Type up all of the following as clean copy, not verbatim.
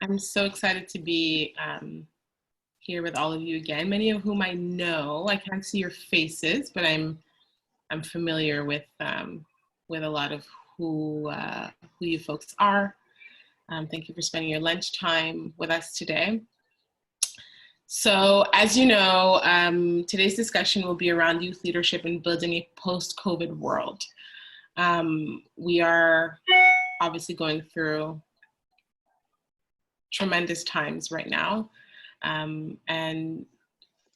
I'm so excited to be here with all of you again, many of whom I know. I can't see your faces, but I'm familiar with a lot of who you folks are. Thank you for spending your lunchtime with us today. So as you know, today's discussion will be around youth leadership in building a post-COVID world. We are obviously going through tremendous times right now. And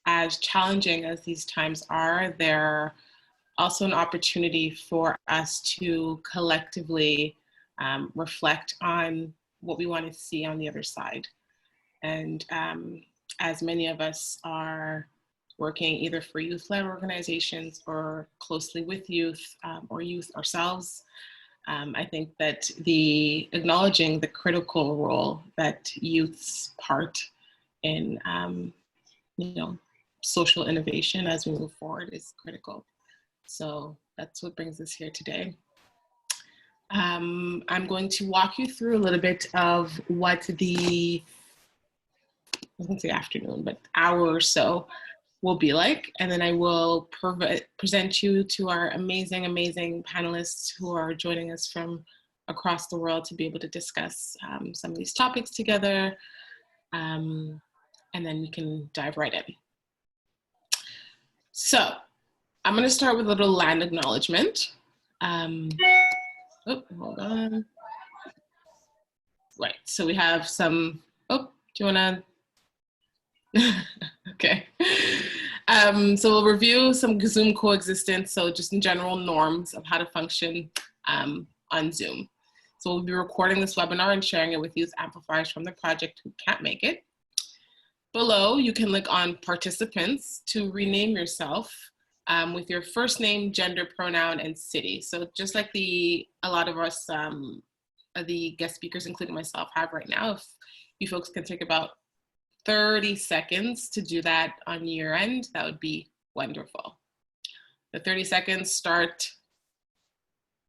as challenging as these times are, they're also an opportunity for us to collectively reflect on what we want to see on the other side. And as many of us are working either for youth-led organizations or closely with youth or youth ourselves, I think that acknowledging the critical role that youth's part in social innovation as we move forward is critical. So that's what brings us here today. I'm going to walk you through a little bit of what I won't say afternoon, but hour or so will be like, and then I will present you to our amazing, amazing panelists who are joining us from across the world to be able to discuss some of these topics together, and then we can dive right in. So I'm going to start with a little land acknowledgement. Oh, hold on. Right, so we have some, do you want to? Okay. So we'll review some Zoom coexistence, so just in general norms of how to function on Zoom. So we'll be recording this webinar and sharing it with youth amplifiers from the project who can't make it. Below, you can click on participants to rename yourself with your first name, gender, pronoun, and city. So just like a lot of us, the guest speakers, including myself, have right now, if you folks can take about 30 seconds to do that on your end, that would be wonderful. The 30 seconds start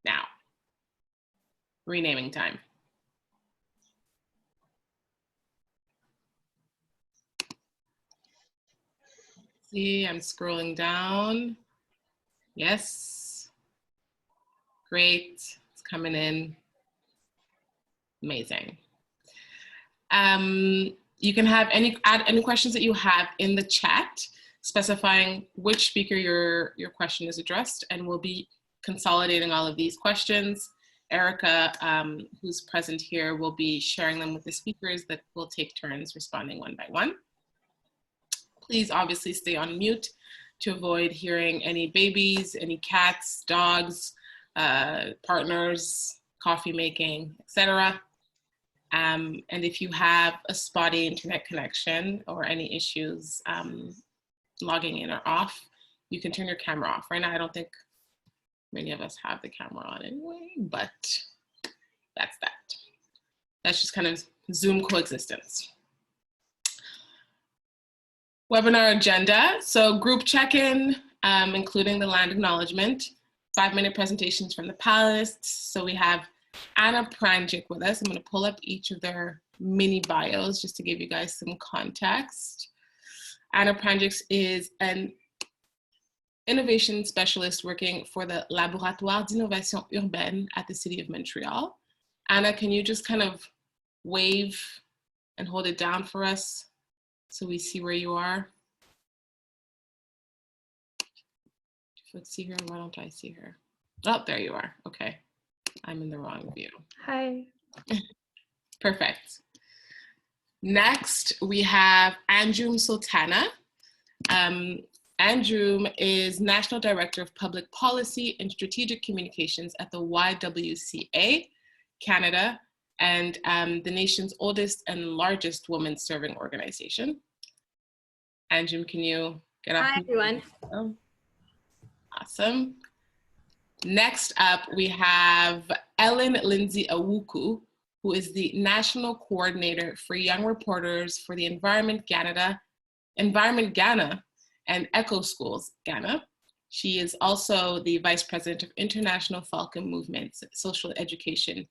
now. Renaming time. See, I'm scrolling down. Yes. Great, it's coming in. Amazing. You can add any questions that you have in the chat, specifying which speaker your question is addressed, and we'll be consolidating all of these questions. Erica, who's present here, will be sharing them with the speakers that will take turns responding one by one. Please obviously stay on mute to avoid hearing any babies, any cats, dogs, partners, coffee making, etc. And if you have a spotty internet connection or any issues logging in or off, you can turn your camera off. Right now, I don't think many of us have the camera on anyway, but that's that. That's just kind of Zoom coexistence. Webinar agenda. So group check-in, including the land acknowledgement, 5-minute presentations from the panelists. So we have Anna Pranjic with us. I'm going to pull up each of their mini bios just to give you guys some context. Anna Pranjic is an innovation specialist working for the Laboratoire d'Innovation Urbaine at the City of Montreal. Anna, can you just kind of wave and hold it down for us so we see where you are? Do you see her? Why don't I see her? Oh, there you are. Okay. I'm in the wrong view. Hi. Perfect. Next, we have Anjum Sultana. Anjum is National Director of Public Policy and Strategic Communications at the YWCA Canada, and the nation's oldest and largest women's serving organization. Anjum, can you get off? Hi, everyone. Oh, awesome. Next up, we have Lindsey Awuku, who is the National Coordinator for Young Reporters for the Environment Ghana and Echo Schools Ghana. She is also the Vice President of International Falcon Movement, Social Education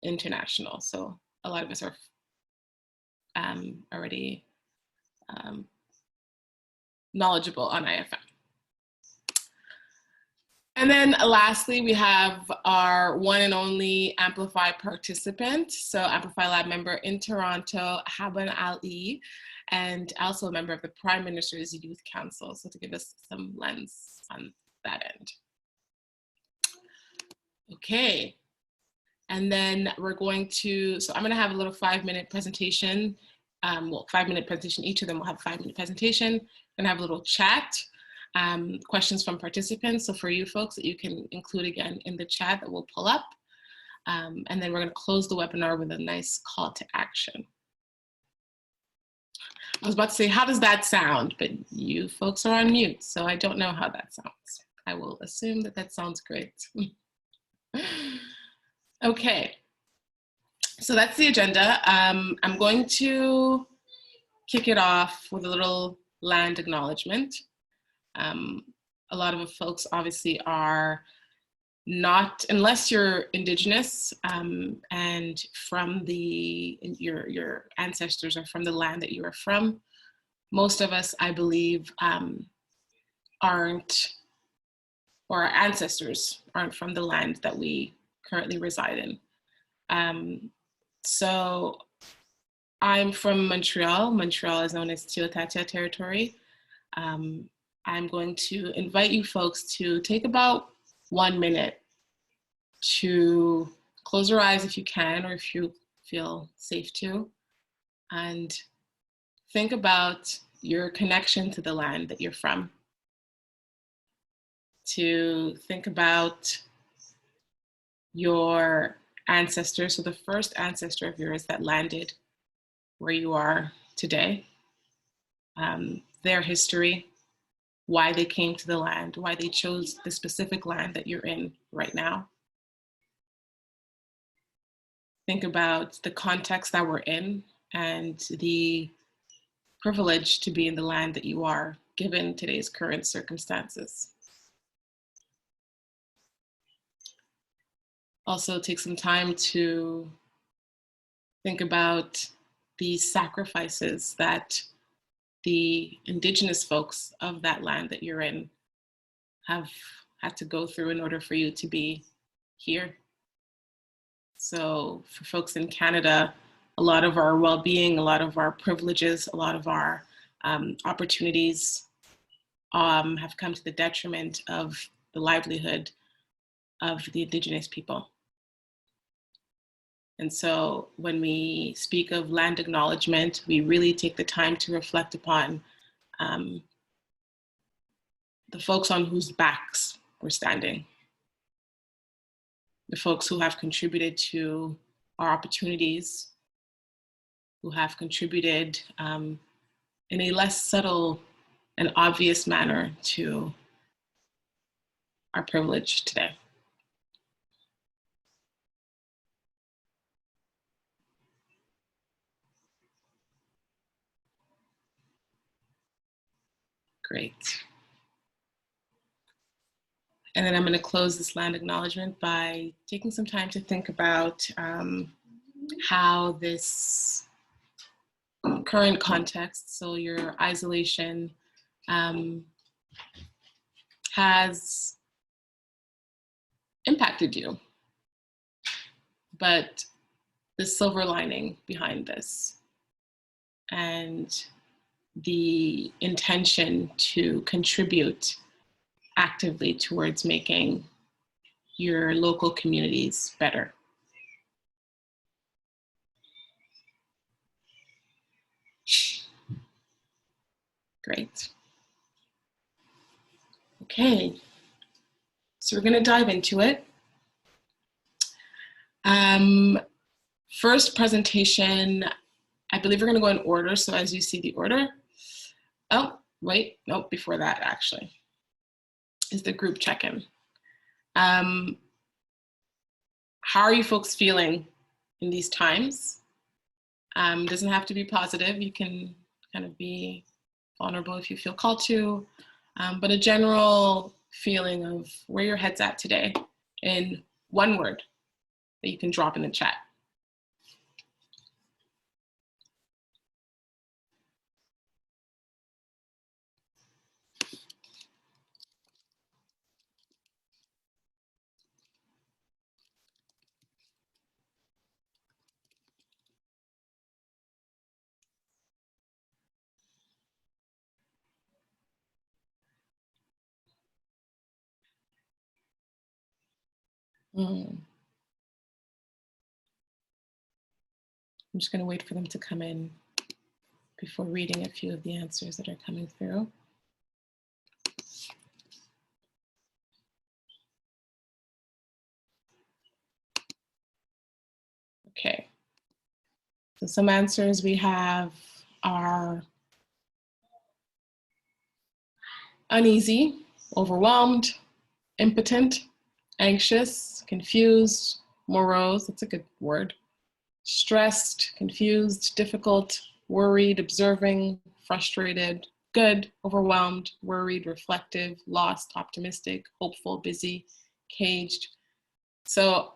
International. So a lot of us are already knowledgeable on IFM. And then lastly, we have our one and only Amplify participant. So Amplify Lab member in Toronto, Habon Ali, and also a member of the Prime Minister's Youth Council. So to give us some lens on that end. Okay. And then we're going to, so I'm going to have a little 5-minute presentation. Well, 5-minute presentation, each of them will have a 5-minute presentation. We're going to have a little chat, questions from participants. So for you folks that you can include again in the chat that we'll pull up. And then we're going to close the webinar with a nice call to action. I was about to say, how does that sound? But you folks are on mute, so I don't know how that sounds. I will assume that that sounds great. Okay, so that's the agenda. I'm going to kick it off with a little land acknowledgement. A lot of folks obviously are not, unless you're Indigenous and from your ancestors are from the land that you are from. Most of us, I believe, aren't, or our ancestors aren't from the land that we currently reside in. So I'm from Montreal. Montreal is known as Tiotatia territory. I'm going to invite you folks to take about 1 minute to close your eyes if you can, or if you feel safe to, and think about your connection to the land that you're from. To think about your ancestors, so the first ancestor of yours that landed where you are today, their history, why they came to the land, why they chose the specific land that you're in right now. Think about the context that we're in and the privilege to be in the land that you are, given today's current circumstances. Also take some time to think about the sacrifices that the Indigenous folks of that land that you're in have had to go through in order for you to be here. So for folks in Canada, a lot of our well-being, a lot of our privileges, a lot of our opportunities have come to the detriment of the livelihood of the Indigenous people. And so when we speak of land acknowledgement, we really take the time to reflect upon the folks on whose backs we're standing, the folks who have contributed to our opportunities, who have contributed in a less subtle and obvious manner to our privilege today. Great. And then I'm going to close this land acknowledgement by taking some time to think about how this current context, so your isolation, has impacted you. But the silver lining behind this and the intention to contribute actively towards making your local communities better. Great. Okay, so we're going to dive into it. First presentation, I believe we're going to go in order. So as you see the order, oh, wait, nope, before that actually, is the group check-in. How are you folks feeling in these times? Doesn't have to be positive. You can kind of be vulnerable if you feel called to, but a general feeling of where your head's at today in one word that you can drop in the chat. I'm just going to wait for them to come in before reading a few of the answers that are coming through. Okay, so some answers we have are uneasy, overwhelmed, impotent, anxious, confused, morose, that's a good word, stressed, confused, difficult, worried, observing, frustrated, good, overwhelmed, worried, reflective, lost, optimistic, hopeful, busy, caged. So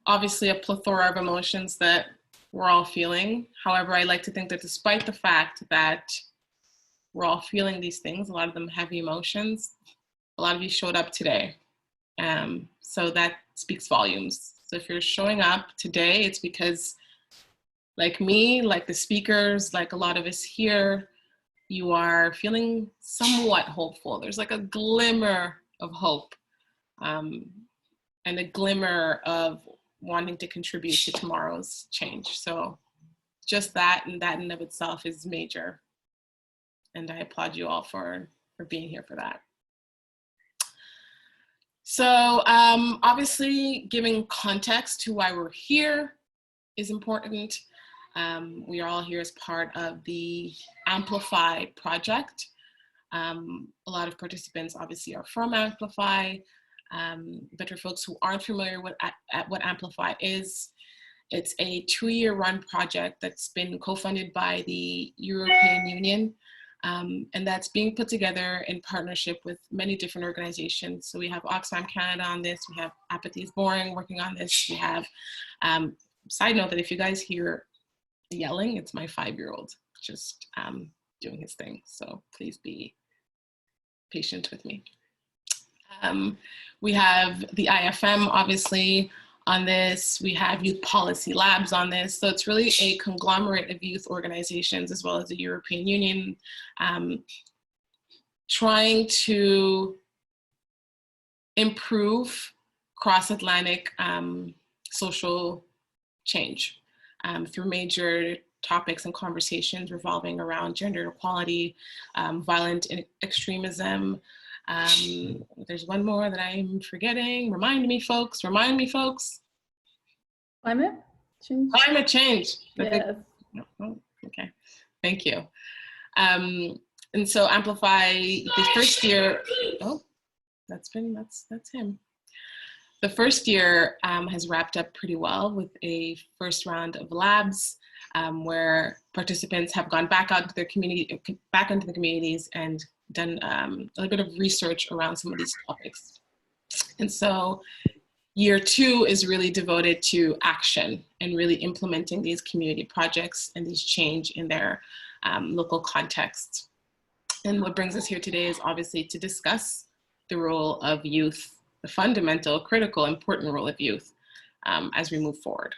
obviously a plethora of emotions that we're all feeling. However, I like to think that despite the fact that we're all feeling these things, a lot of them heavy emotions, a lot of you showed up today. So that speaks volumes. So if you're showing up today, it's because like me, like the speakers, like a lot of us here, you are feeling somewhat hopeful. There's like a glimmer of hope and a glimmer of wanting to contribute to tomorrow's change. So just that and that in and of itself is major. And I applaud you all for being here for that. So obviously giving context to why we're here is important. We are all here as part of the Amplify project. A lot of participants obviously are from Amplify, but for folks who aren't familiar with what Amplify is, it's a 2-year run project that's been co-funded by the European Union. And that's being put together in partnership with many different organizations. So we have Oxfam Canada on this, we have Apathy is Boring working on this, we have, side note that if you guys hear yelling, it's my 5-year-old just doing his thing. So please be patient with me. We have the IFM obviously on this, we have youth policy labs on this. So it's really a conglomerate of youth organizations as well as the European Union trying to improve cross-Atlantic social change through major topics and conversations revolving around gender equality, violent extremism. There's one more that I'm forgetting. Remind me, folks. Remind me, folks. Climate change. Climate change. Yes. Oh, okay. Thank you. And so Amplify the first year. Oh, that's him. The first year has wrapped up pretty well with a first round of labs where participants have gone back out to their community, back into the communities, and done a little bit of research around some of these topics. And so year 2 is really devoted to action and really implementing these community projects and these change in their local contexts. And what brings us here today is obviously to discuss the role of youth, the fundamental, critical, important role of youth as we move forward.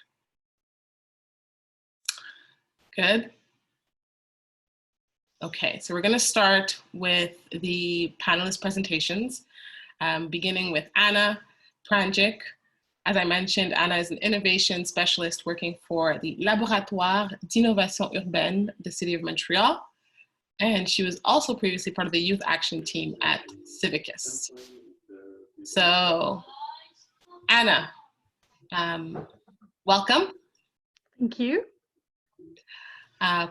Good. Okay, so we're going to start with the panelist presentations, beginning with Anna Pranjic. As I mentioned, Anna is an innovation specialist working for the Laboratoire d'Innovation Urbaine, the City of Montreal. And she was also previously part of the youth action team at Civicus. So, Anna, welcome. Thank you.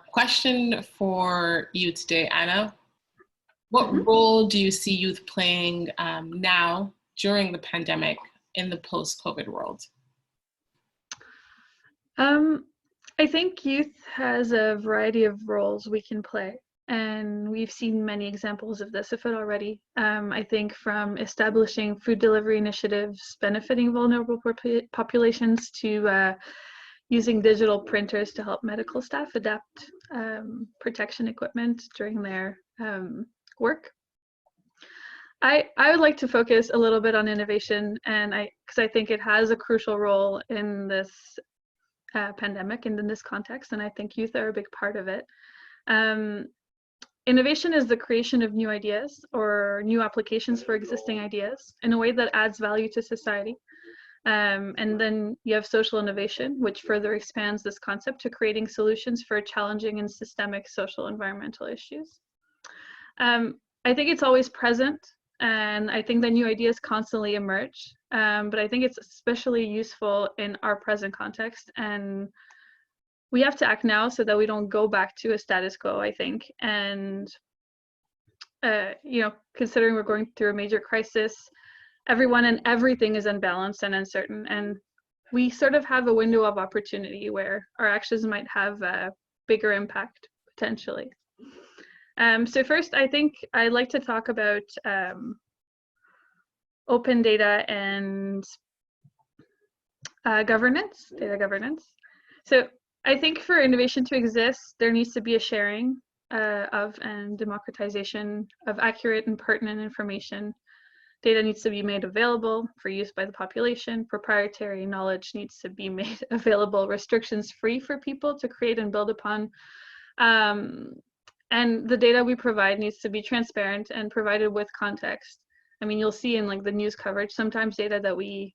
Question for you today, Anna. What role do you see youth playing now during the pandemic in the post-COVID world? I think youth has a variety of roles we can play, and we've seen many examples of this, if it already. I think from establishing food delivery initiatives benefiting vulnerable populations to using digital printers to help medical staff adapt protection equipment during their work. I would like to focus a little bit on innovation, and because I think it has a crucial role in this pandemic and in this context, and I think youth are a big part of it. Innovation is the creation of new ideas or new applications for existing ideas in a way that adds value to society. And then you have social innovation, which further expands this concept to creating solutions for challenging and systemic social environmental issues. I think it's always present, and I think the new ideas constantly emerge, but I think it's especially useful in our present context, and we have to act now so that we don't go back to a status quo, I think. And you know, considering we're going through a major crisis, everyone and everything is unbalanced and uncertain, and we sort of have a window of opportunity where our actions might have a bigger impact potentially. So first, I think I'd like to talk about open data and governance, data governance. So I think for innovation to exist, there needs to be a sharing of and democratization of accurate and pertinent information. Data needs to be made available for use by the population. Proprietary knowledge needs to be made available, restrictions free for people to create and build upon. And the data we provide needs to be transparent and provided with context. I mean, you'll see in like the news coverage, sometimes data that we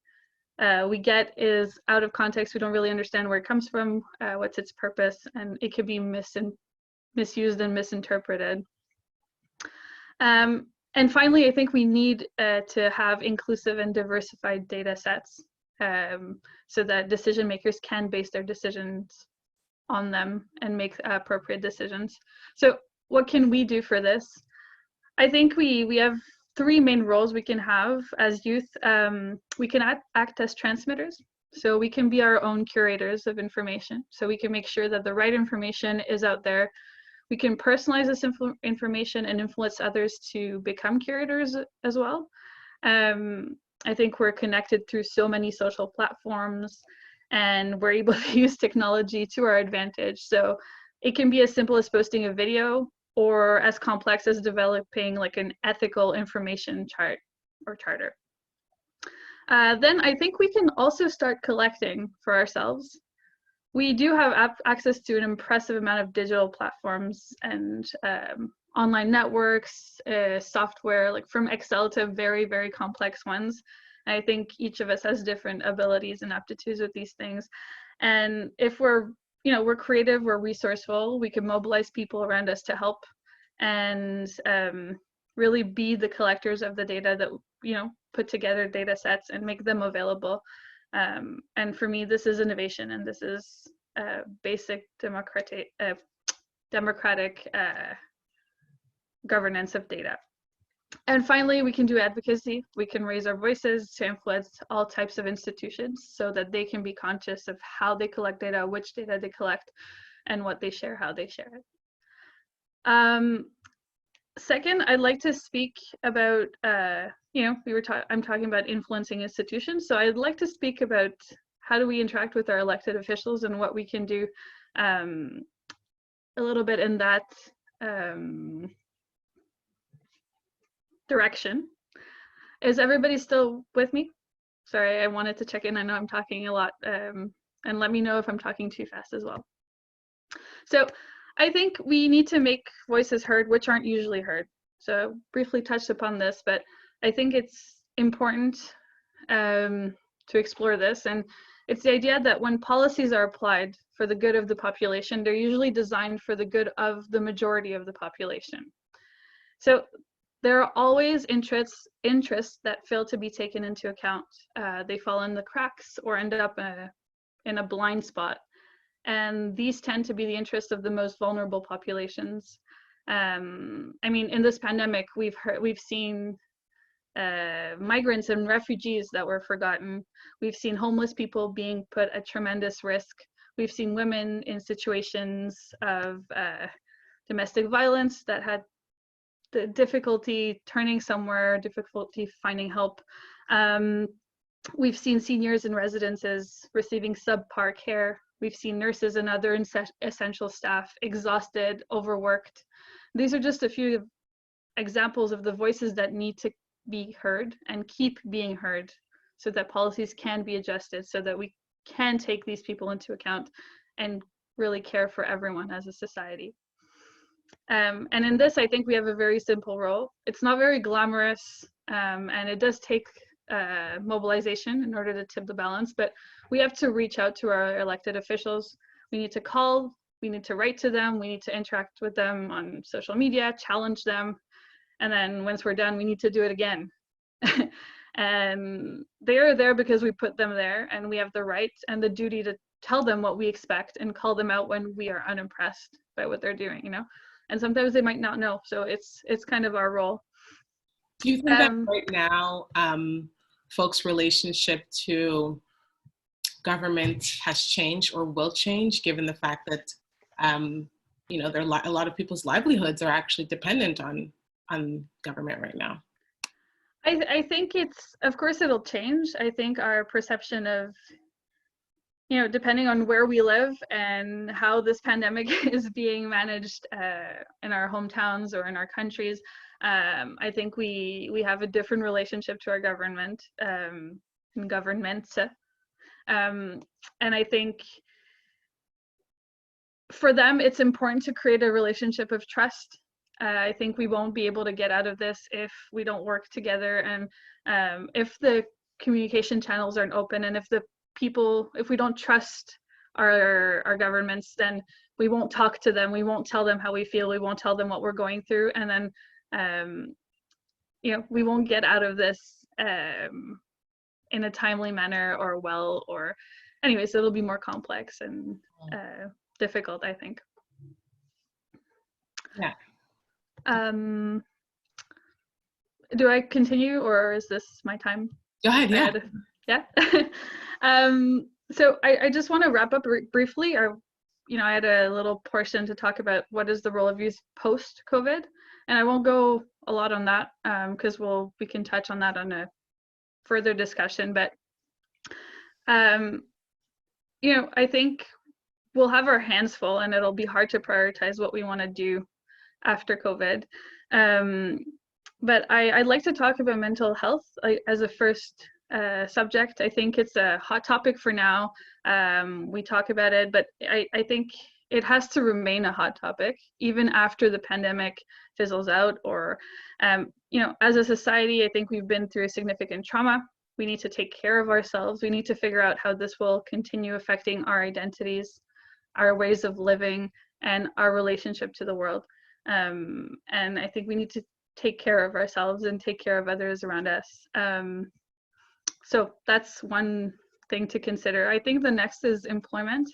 get is out of context. We don't really understand where it comes from, what's its purpose, and it could be misused and misinterpreted. And finally, I think we need to have inclusive and diversified data sets so that decision makers can base their decisions on them and make appropriate decisions. So what can we do for this? I think we have three main roles we can have as youth. We can act as transmitters. So we can be our own curators of information. So we can make sure that the right information is out there. We can personalize this information and influence others to become curators as well. I think we're connected through so many social platforms, and we're able to use technology to our advantage. So it can be as simple as posting a video, or as complex as developing like an ethical information chart or charter. Then I think we can also start collecting for ourselves. We do have access to an impressive amount of digital platforms and online networks, software, like from Excel to very, very complex ones. And I think each of us has different abilities and aptitudes with these things. And if we're creative, we're resourceful, we can mobilize people around us to help and really be the collectors of the data that, put together data sets and make them available. And for me, this is innovation, and this is basic democratic governance of data. And finally, we can do advocacy. We can raise our voices to influence all types of institutions so that they can be conscious of how they collect data, which data they collect, and what they share, how they share it. Second, I'd like to speak about, I'm talking about influencing institutions. So I'd like to speak about how do we interact with our elected officials and what we can do a little bit in that direction. Is everybody still with me? Sorry, I wanted to check in. I know I'm talking a lot, and let me know if I'm talking too fast as well. So I think we need to make voices heard, which aren't usually heard. So briefly touched upon this, but I think it's important to explore this. And it's the idea that when policies are applied for the good of the population, they're usually designed for the good of the majority of the population. So there are always interests that fail to be taken into account. They fall in the cracks or end up in a blind spot. And these tend to be the interests of the most vulnerable populations. I mean, in this pandemic, we've seen migrants and refugees that were forgotten. We've seen homeless people being put at tremendous risk. We've seen women in situations of domestic violence that had the difficulty turning somewhere, difficulty finding help. We've seen seniors in residences receiving subpar care. We've seen nurses and other essential staff exhausted, overworked. These are just a few examples of the voices that need to be heard and keep being heard so that policies can be adjusted, so that we can take these people into account and really care for everyone as a society. And in this, I think we have a very simple role. It's not very glamorous, and it does take mobilization in order to tip the balance, but we have to reach out to our elected officials. We need to call, we need to write to them, we need to interact with them on social media, challenge them, and then once we're done, we need to do it again. And they are there because we put them there, and we have the right and the duty to tell them what we expect and call them out when we are unimpressed by what they're doing, you know? And sometimes they might not know, so it's kind of our role. Do you think that right now, folks' relationship to government has changed or will change, given the fact that, you know, a lot of people's livelihoods are actually dependent on government right now? I think of course it'll change. I think our perception of, you know, depending on where we live and how this pandemic is being managed in our hometowns or in our countries, I think we have a different relationship to our government and governments. And I think for them, it's important to create a relationship of trust. I think we won't be able to get out of this if we don't work together, and if the communication channels aren't open, and if we don't trust our governments, then we won't talk to them, we won't tell them how we feel, we won't tell them what we're going through, and then you know, we won't get out of this in a timely manner or anyways, it'll be more complex and difficult, I think. Yeah. Do I continue, or is this my time? Go ahead, yeah. Yeah. So I just want to wrap up briefly. You know, I had a little portion to talk about what is the role of youth post-COVID, and I won't go a lot on that because we can touch on that on a further discussion. But you know, I think we'll have our hands full, and it'll be hard to prioritize what we want to do after COVID. But I'd like to talk about mental health as a first subject. I think it's a hot topic for now. We talk about it, but I think it has to remain a hot topic even after the pandemic fizzles out, or you know, as a society, I think we've been through a significant trauma. We need to take care of ourselves. We need to figure out how this will continue affecting our identities, our ways of living, and our relationship to the world. And I think we need to take care of ourselves and take care of others around us. So that's one thing to consider. I think the next is employment.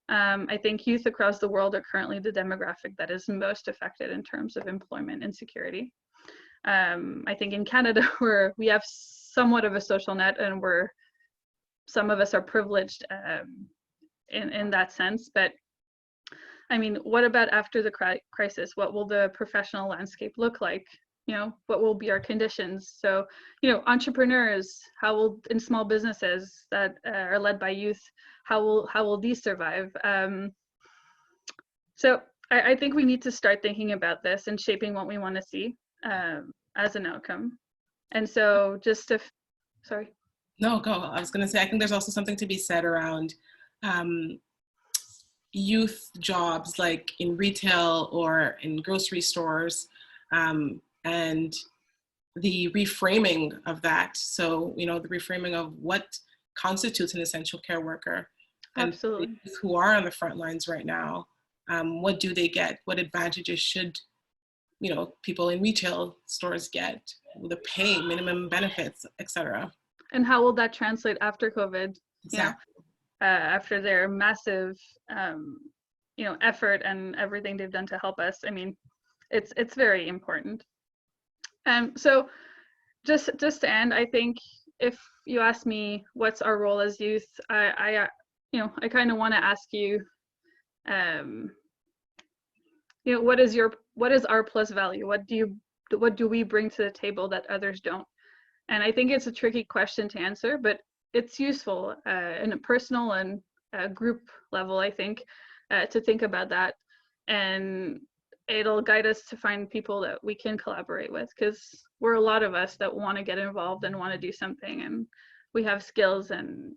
I think youth across the world are currently the demographic that is most affected in terms of employment insecurity. I think in Canada, we have somewhat of a social net, and some of us are privileged in that sense. But I mean, what about after the crisis? What will the professional landscape look like? You know, what will be our conditions? So, you know, entrepreneurs, in small businesses that are led by youth, how will these survive? So I think we need to start thinking about this and shaping what we want to see as an outcome. And so sorry. No, go. I was going to say, I think there's also something to be said around youth jobs, like in retail or in grocery stores, and the reframing of that. So, you know, the reframing of what constitutes an essential care worker. And absolutely, who are on the front lines right now, what do they get? What advantages should, you know, people in retail stores get? The pay, minimum benefits, etc. And how will that translate after COVID? Exactly. You know, after their massive, you know, effort and everything they've done to help us. I mean, it's very important. So just to end, I think if you ask me what's our role as youth, I you know, I kind of want to ask you, you know, what is our plus value? What do we bring to the table that others don't? And I think it's a tricky question to answer, but it's useful in a personal and group level, I think, to think about that. And it'll guide us to find people that we can collaborate with, because we're a lot of us that want to get involved and want to do something, and we have skills and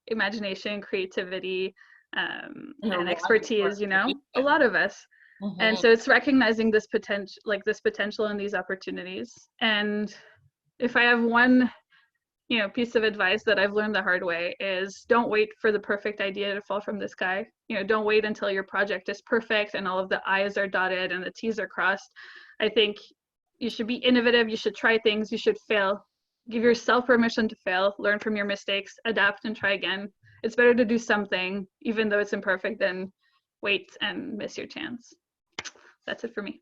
imagination, creativity, and expertise, you know, a lot of us. Mm-hmm. And so it's recognizing this potential and these opportunities. And if I have one piece of advice that I've learned the hard way is don't wait for the perfect idea to fall from the sky. Don't wait until your project is perfect and all of the I's are dotted and the T's are crossed. I think you should be innovative, you should try things, you should fail. Give yourself permission to fail, learn from your mistakes, adapt and try again. It's better to do something, even though it's imperfect, than wait and miss your chance. That's it for me.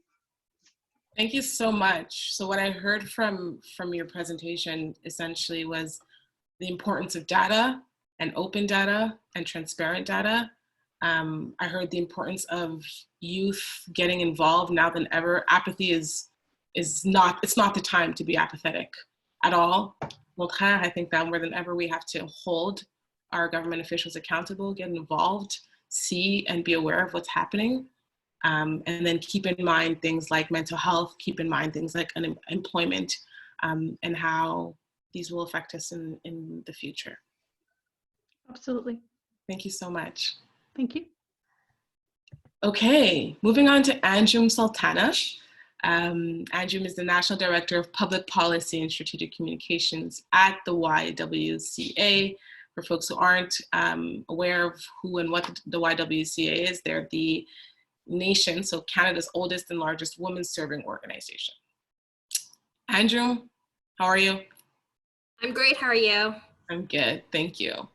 Thank you so much. So what I heard from your presentation essentially was the importance of data and open data and transparent data. I heard the importance of youth getting involved now than ever. Apathy it's not the time to be apathetic at all. I think that more than ever we have to hold our government officials accountable, get involved, see and be aware of what's happening. And then keep in mind things like mental health, keep in mind things like employment, and how these will affect us in the future. Absolutely. Thank you so much. Thank you. Okay, moving on to Anjum Sultana. Anjum is the National Director of Public Policy and Strategic Communications at the YWCA. For folks who aren't aware of who and what the YWCA is, they're the nation, so Canada's oldest and largest women's serving organization. Anjum, how are you? I'm great, how are you? I'm good, thank you.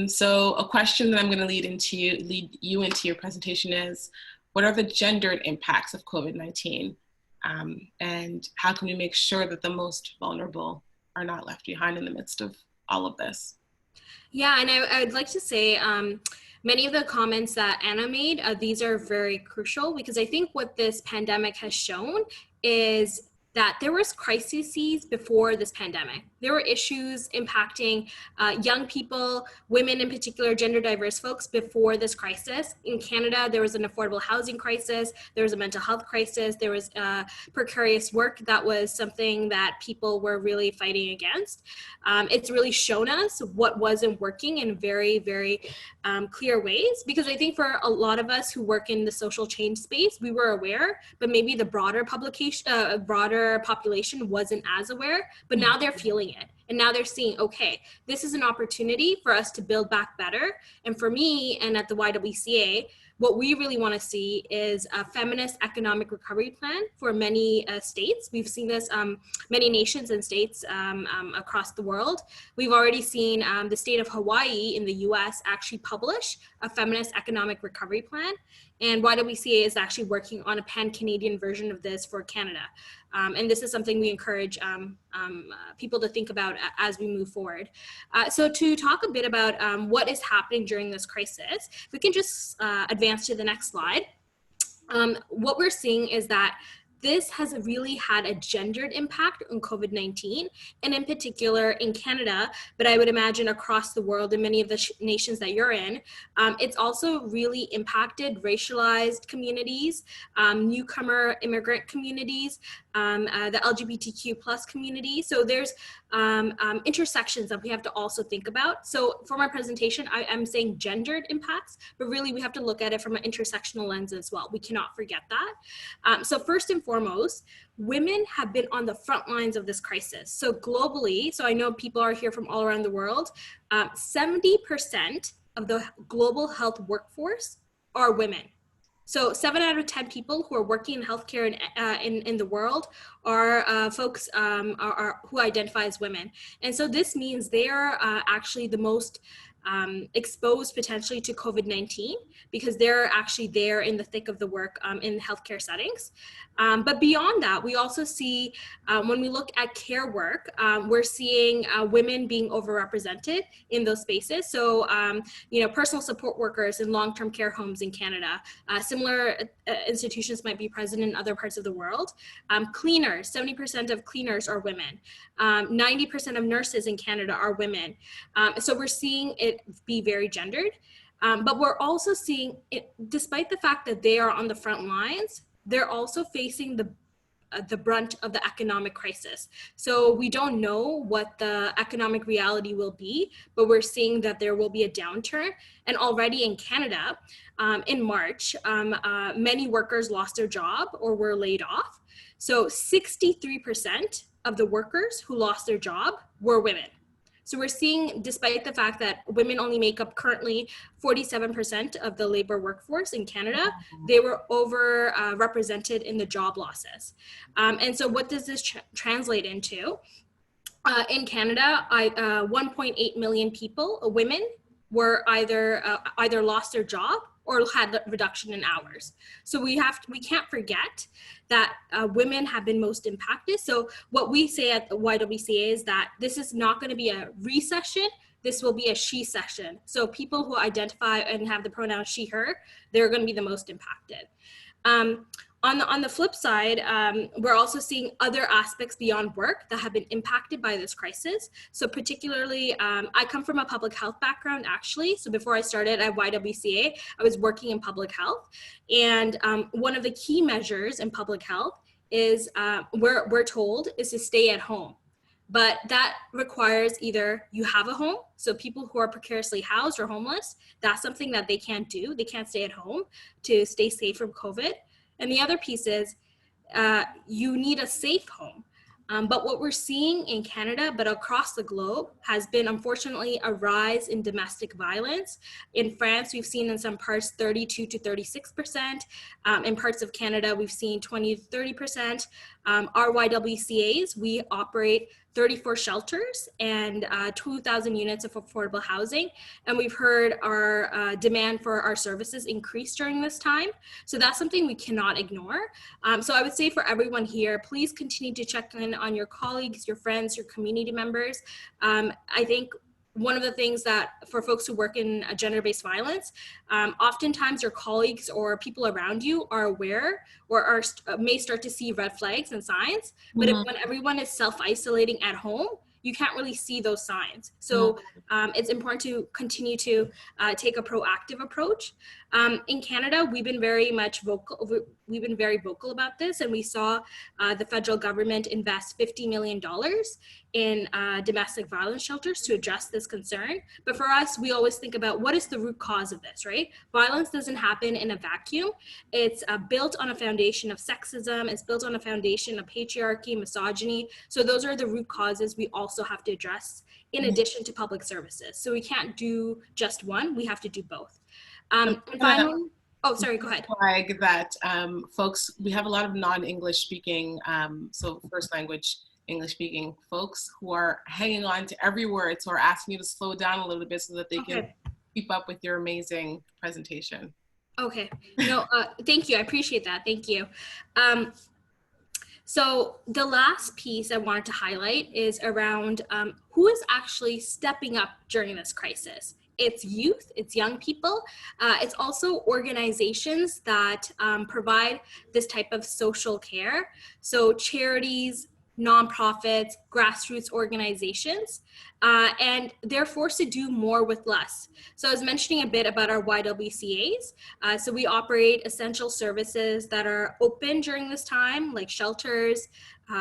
So a question that I'm going to lead you into your presentation is, what are the gendered impacts of COVID-19? And how can we make sure that the most vulnerable are not left behind in the midst of all of this? Yeah, and I would like to say, many of the comments that Anna made, these are very crucial, because I think what this pandemic has shown is that there was crises before this pandemic. There were issues impacting young people, women in particular, gender diverse folks before this crisis. In Canada, there was an affordable housing crisis, there was a mental health crisis, there was precarious work that was something that people were really fighting against. It's really shown us what wasn't working in very, very clear ways, because I think for a lot of us who work in the social change space, we were aware, but maybe the broader population wasn't as aware, but now they're feeling it. And now they're seeing, okay, this is an opportunity for us to build back better. And for me and at the YWCA, what we really want to see is a feminist economic recovery plan for many states. We've seen this many nations and states across the world. We've already seen the state of Hawaii in the US actually publish a feminist economic recovery plan. And YWCA is actually working on a pan-Canadian version of this for Canada. And this is something we encourage people to think about as we move forward. So to talk a bit about what is happening during this crisis, we can just advance to the next slide. What we're seeing is that this has really had a gendered impact on COVID-19, and in particular in Canada, but I would imagine across the world in many of the nations that you're in. It's also really impacted racialized communities, newcomer immigrant communities, the LGBTQ plus community. So there's intersections that we have to also think about. So for my presentation, I'm saying gendered impacts, but really we have to look at it from an intersectional lens as well. We cannot forget that. So first and foremost, women have been on the front lines of this crisis. So globally, so I know people are here from all around the world, 70% of the global health workforce are women. So 7 out of 10 people who are working in healthcare in the world are folks who identify as women. And so this means they are actually the most exposed potentially to COVID-19, because they're actually there in the thick of the work in healthcare settings. But beyond that, we also see when we look at care work, we're seeing women being overrepresented in those spaces. So, personal support workers in long-term care homes in Canada, similar institutions might be present in other parts of the world. Cleaners, 70% of cleaners are women. 90% of nurses in Canada are women. So we're seeing it be very gendered, but we're also seeing it, despite the fact that they are on the front lines, they're also facing the brunt of the economic crisis. So we don't know what the economic reality will be, but we're seeing that there will be a downturn. And already in Canada, in March, many workers lost their job or were laid off. So 63% of the workers who lost their job were women. So we're seeing, despite the fact that women only make up currently 47% of the labor workforce in Canada, they were represented in the job losses. And so what does this translate into? In Canada, 1.8 million people, women, were either lost their job or had a reduction in hours. So we can't forget that women have been most impacted. So what we say at the YWCA is that this is not going to be a recession. This will be a she session. So people who identify and have the pronoun she, her, they're going to be the most impacted. On the flip side, we're also seeing other aspects beyond work that have been impacted by this crisis. So particularly, I come from a public health background, actually. So before I started at YWCA, I was working in public health. And one of the key measures in public health is, we're told, is to stay at home. But that requires either you have a home, so people who are precariously housed or homeless, that's something that they can't do. They can't stay at home to stay safe from COVID. And the other piece is you need a safe home. But what we're seeing in Canada, but across the globe, has been unfortunately a rise in domestic violence. In France, we've seen in some parts 32 to 36%. In parts of Canada, we've seen 20 to 30%. Our YWCAs, we operate 34 shelters and 2,000 units of affordable housing. And we've heard our demand for our services increase during this time. So that's something we cannot ignore. So I would say for everyone here, please continue to check in on your colleagues, your friends, your community members. I think one of the things that for folks who work in gender-based violence, oftentimes your colleagues or people around you are aware or may start to see red flags and signs, but when everyone is self-isolating at home, you can't really see those signs. So it's important to continue to take a proactive approach. In Canada, we've been very vocal about this, and we saw the federal government invest $50 million in domestic violence shelters to address this concern. But for us, we always think about what is the root cause of this, right? Violence doesn't happen in a vacuum. It's built on a foundation of sexism. It's built on a foundation of patriarchy, misogyny. So those are the root causes we also have to address in addition to public services. So we can't do just one, we have to do both. And finally, oh, sorry, go ahead. Flag that folks, we have a lot of non-English speaking, so first language English speaking folks who are hanging on to every word. So we're asking you to slow down a little bit so that they can keep up with your amazing presentation. Okay, no, thank you, I appreciate that, thank you. So the last piece I wanted to highlight is around who is actually stepping up during this crisis. It's youth, it's young people, it's also organizations that provide this type of social care. So charities, nonprofits, grassroots organizations, and they're forced to do more with less. So I was mentioning a bit about our YWCAs. So we operate essential services that are open during this time, like shelters,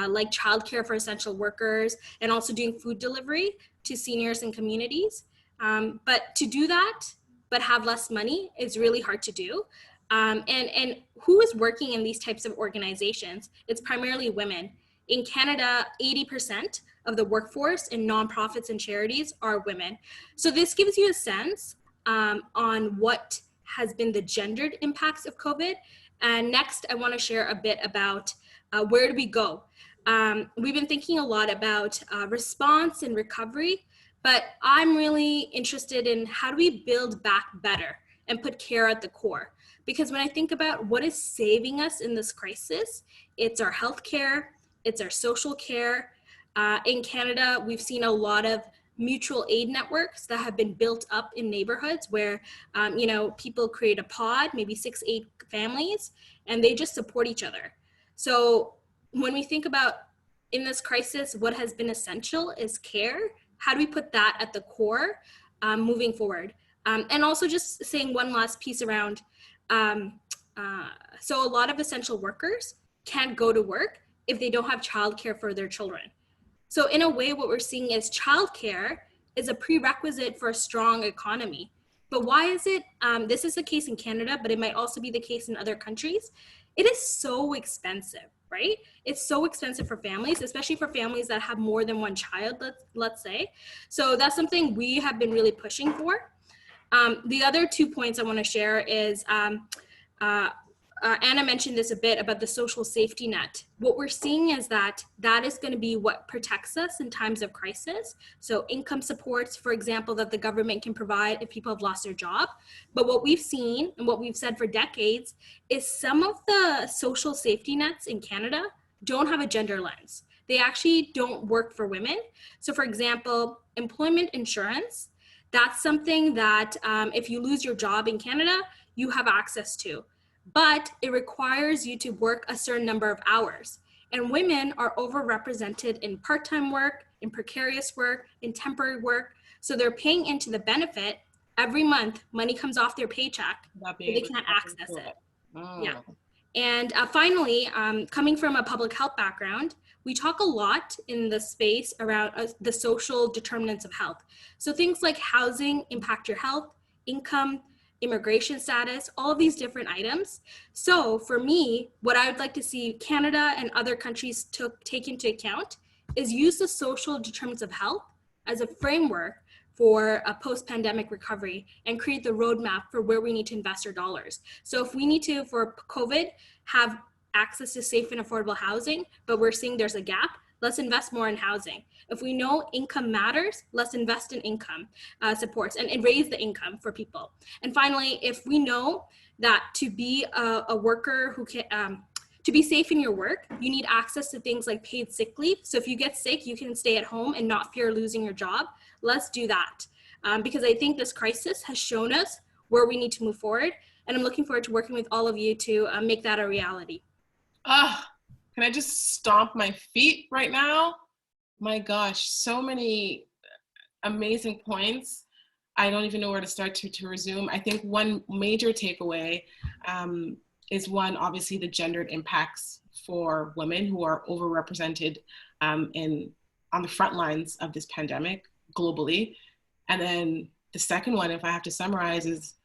like childcare for essential workers, and also doing food delivery to seniors and communities. But to do that, but have less money is really hard to do. And who is working in these types of organizations? It's primarily women. In Canada, 80% of the workforce in nonprofits and charities are women. So this gives you a sense on what has been the gendered impacts of COVID. And next, I want to share a bit about where do we go? We've been thinking a lot about response and recovery, but I'm really interested in how do we build back better and put care at the core? Because when I think about what is saving us in this crisis, it's our healthcare, it's our social care. In Canada, we've seen a lot of mutual aid networks that have been built up in neighborhoods where, you know, people create a pod, maybe 6-8 families, and they just support each other. So when we think about in this crisis, what has been essential is care. How do we put that at the core moving forward? And also just saying one last piece around, so a lot of essential workers can't go to work if they don't have childcare for their children. So in a way, what we're seeing is childcare is a prerequisite for a strong economy. But why is it, this is the case in Canada, but it might also be the case in other countries. It is so expensive right? It's so expensive for families, especially for families that have more than one child, let's say. So that's something we have been really pushing for. The other 2 points I want to share is Anna mentioned this a bit about the social safety net. What we're seeing is that is going to be what protects us in times of crisis. So income supports, for example, that the government can provide if people have lost their job. But what we've seen and what we've said for decades is some of the social safety nets in Canada don't have a gender lens. They actually don't work for women. So for example, employment insurance, that's something that if you lose your job in Canada, you have access to. But it requires you to work a certain number of hours. And women are overrepresented in part-time work, in precarious work, in temporary work. So they're paying into the benefit. Every month, money comes off their paycheck, but they can't access it. Oh. Yeah. And finally, coming from a public health background, we talk a lot in the space around the social determinants of health. So things like housing impact your health, income, immigration status, all of these different items. So for me, what I would like to see Canada and other countries take into account is use the social determinants of health as a framework for a post-pandemic recovery and create the roadmap for where we need to invest our dollars. So if we need to, for COVID, have access to safe and affordable housing, but we're seeing there's a gap, let's invest more in housing. If we know income matters, let's invest in income supports and raise the income for people. And finally, if we know that to be a worker who can, to be safe in your work, you need access to things like paid sick leave. So if you get sick, you can stay at home and not fear losing your job. Let's do that. Because I think this crisis has shown us where we need to move forward. And I'm looking forward to working with all of you to make that a reality. Can I just stomp my feet right now? My gosh, so many amazing points. I don't even know where to start to resume. I think one major takeaway is one, obviously the gendered impacts for women who are overrepresented on the front lines of this pandemic globally. And then the second one, if I have to summarize, is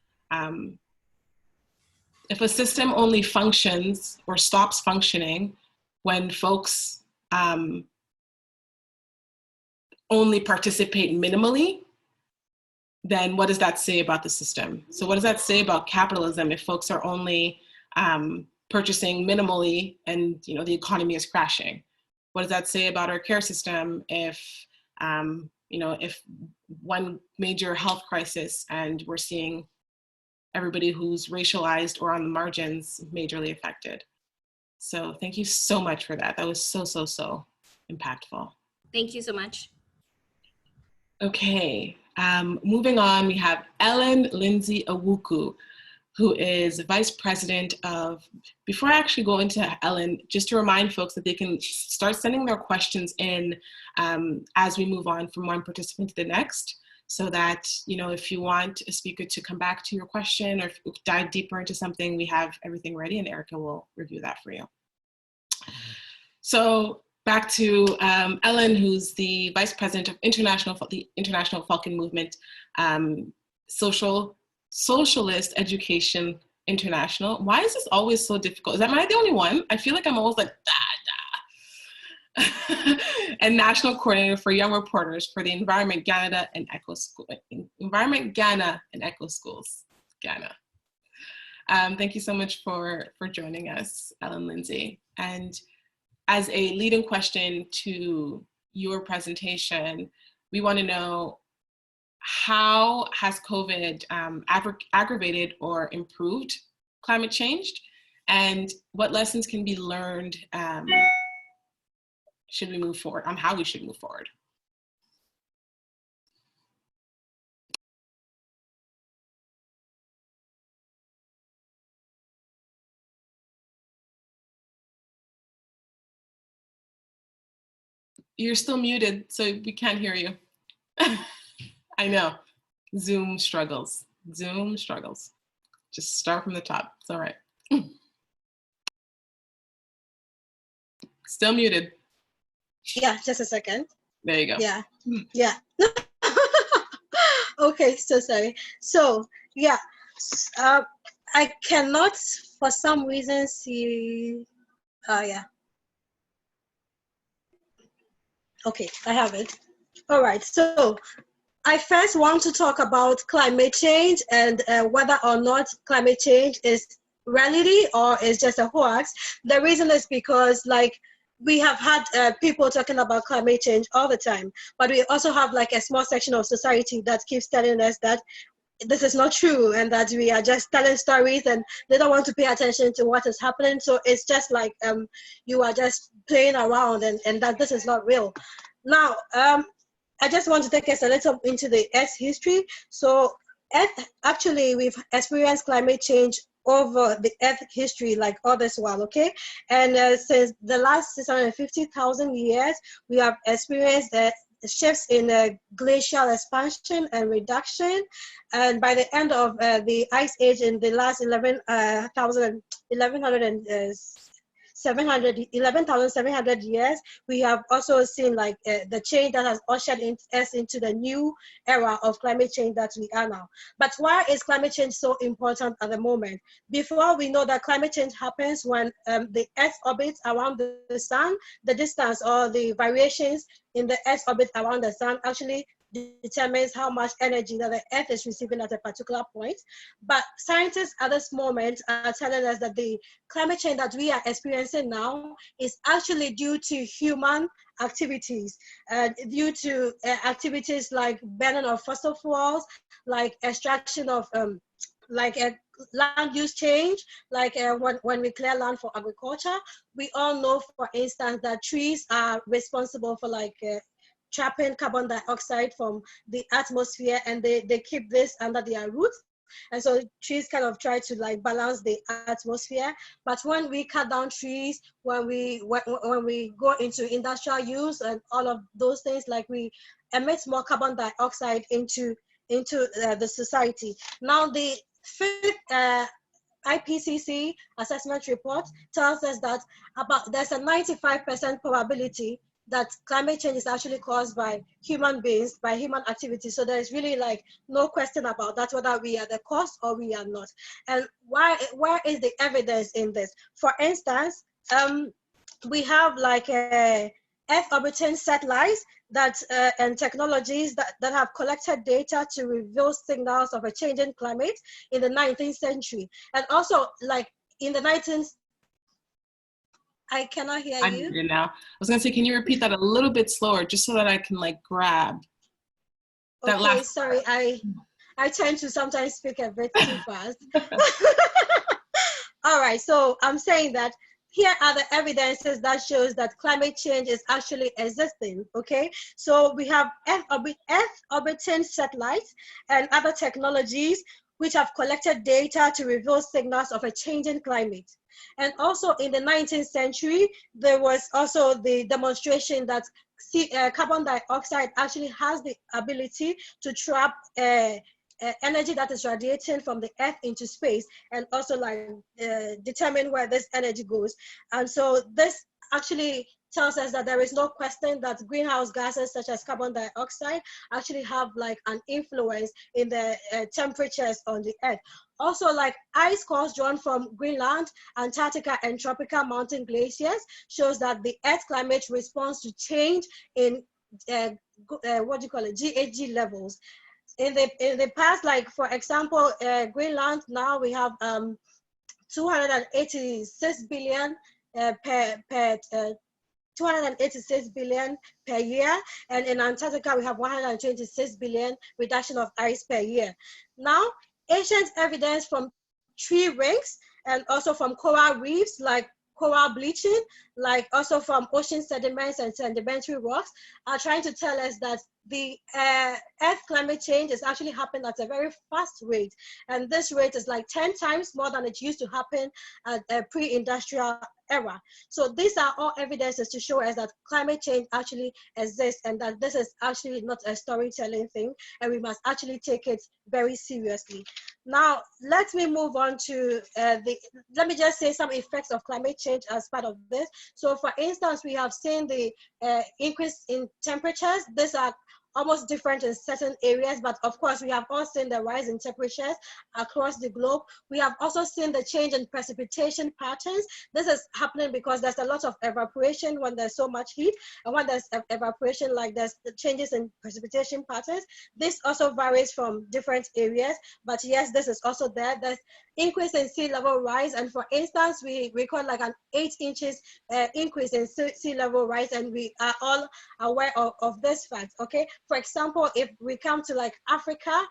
if a system only functions or stops functioning when folks only participate minimally, then what does that say about the system? So what does that say about capitalism if folks are only purchasing minimally and the economy is crashing? What does that say about our care system if if one major health crisis and we're seeing everybody who's racialized or on the margins majorly affected? So thank you so much for that. That was so impactful. Thank you so much. Okay, moving on, we have Lindsey Awuku, who is Vice President of, before I actually go into Ellen, just to remind folks that they can start sending their questions in as we move on from one participant to the next, so that, if you want a speaker to come back to your question or dive deeper into something, we have everything ready and Erica will review that for you. So back to Ellen, who's the Vice President of the International Falcon Movement, Socialist Education International. Why is this always so difficult? Am I the only one? I feel like I'm always like, and National Coordinator for Young Reporters for the Environment Ghana and Echo Schools, Ghana. Thank you so much for joining us, Ellen Lindsey. And as a leading question to your presentation, we want to know, how has COVID aggravated or improved climate change? And what lessons can be learned should we move forward, on how we should move forward? You're still muted, so we can't hear you. I know, Zoom struggles. Just start from the top, it's all right. Still muted. Yeah, just a second. There you go. Yeah. Okay, so sorry. So yeah, I cannot for some reason see, yeah. Okay, I have it. All right, so I first want to talk about climate change and whether or not climate change is reality or is just a hoax. The reason is because like we have had people talking about climate change all the time, but we also have like a small section of society that keeps telling us that this is not true and that we are just telling stories and they don't want to pay attention to what is happening. So it's just like you are just playing around and that this is not real. Now, I just want to take us a little into the Earth's history. So Earth, actually, we've experienced climate change over the Earth history like all this while, okay? And since the last 650,000 years, we have experienced shifts in glacial expansion and reduction. And by the end of the Ice Age in the last 11,700 years, we have also seen like the change that has ushered us into the new era of climate change that we are now. But why is climate change so important at the moment? Before, we know that climate change happens when the Earth orbits around the sun, the distance or the variations in the Earth's orbit around the sun actually determines how much energy that the Earth is receiving at a particular point. But scientists at this moment are telling us that the climate change that we are experiencing now is actually due to human activities, due to activities like burning of fossil fuels, like extraction of land use change, like when we clear land for agriculture. We all know, for instance, that trees are responsible for like trapping carbon dioxide from the atmosphere, and they keep this under their roots. And so trees kind of try to like balance the atmosphere. But when we cut down trees, when we go into industrial use and all of those things, like we emit more carbon dioxide into the society. Now the fifth IPCC assessment report tells us that there's a 95% probability that climate change is actually caused by human beings, by human activity. So there's really like no question about that, whether we are the cause or we are not. And where is the evidence in this? For instance, we have like Earth orbiting satellites and technologies that have collected data to reveal signals of a changing climate in the 19th century. And also like in the 19th, I cannot hear you. I'm here now. I was gonna say, can you repeat that a little bit slower, just so that I can like grab that okay, last sorry, I tend to sometimes speak a bit too fast. All right, so I'm saying that here are the evidences that shows that climate change is actually existing, okay? So we have Earth orbiting satellites and other technologies which have collected data to reveal signals of a changing climate. And also in the 19th century, there was also the demonstration that carbon dioxide actually has the ability to trap energy that is radiating from the Earth into space, and also like determine where this energy goes. And so this actually tells us that there is no question that greenhouse gases such as carbon dioxide actually have like an influence in the temperatures on the Earth. Also, like ice cores drawn from Greenland, Antarctica, and tropical mountain glaciers shows that the Earth climate responds to change in what do you call it, GHG levels. In the past, like for example, Greenland, now we have 286 billion per 286 billion per year, and in Antarctica we have 126 billion reduction of ice per year. Now, ancient evidence from tree rings and also from coral reefs, like coral bleaching, like also from ocean sediments and sedimentary rocks, are trying to tell us that the Earth climate change is actually happening at a very fast rate. And this rate is like 10 times more than it used to happen at a pre-industrial era. So these are all evidences to show us that climate change actually exists, and that this is actually not a storytelling thing, and we must actually take it very seriously. Now, let me move on to let me just say some effects of climate change as part of this. So for instance, we have seen the increase in temperatures. These are almost different in certain areas, but of course we have all seen the rise in temperatures across the globe. We have also seen the change in precipitation patterns. This is happening because there's a lot of evaporation when there's so much heat, and when there's evaporation, like there's the changes in precipitation patterns. This also varies from different areas, but yes, this is also there. There's increase in sea level rise, and for instance, we record like an 8 inches increase in sea level rise, and we are all aware of this fact. Okay, for example, if we come to like Africa,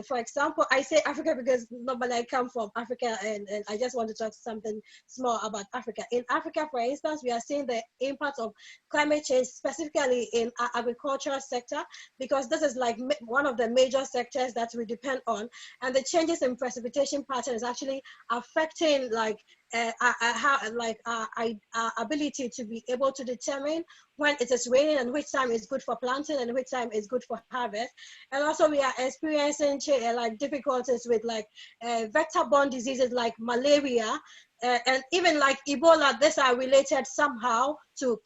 for example, I say Africa because normally I come from Africa, and I just want to talk something small about Africa. In Africa, for instance, we are seeing the impact of climate change, specifically in our agricultural sector, because this is like one of the major sectors that we depend on, and the changes in precipitation pattern is actually affecting like our ability to be able to determine when it is raining and which time is good for planting and which time is good for harvest. And also we are experiencing like difficulties with like vector-borne diseases like malaria and even like Ebola. These are related somehow to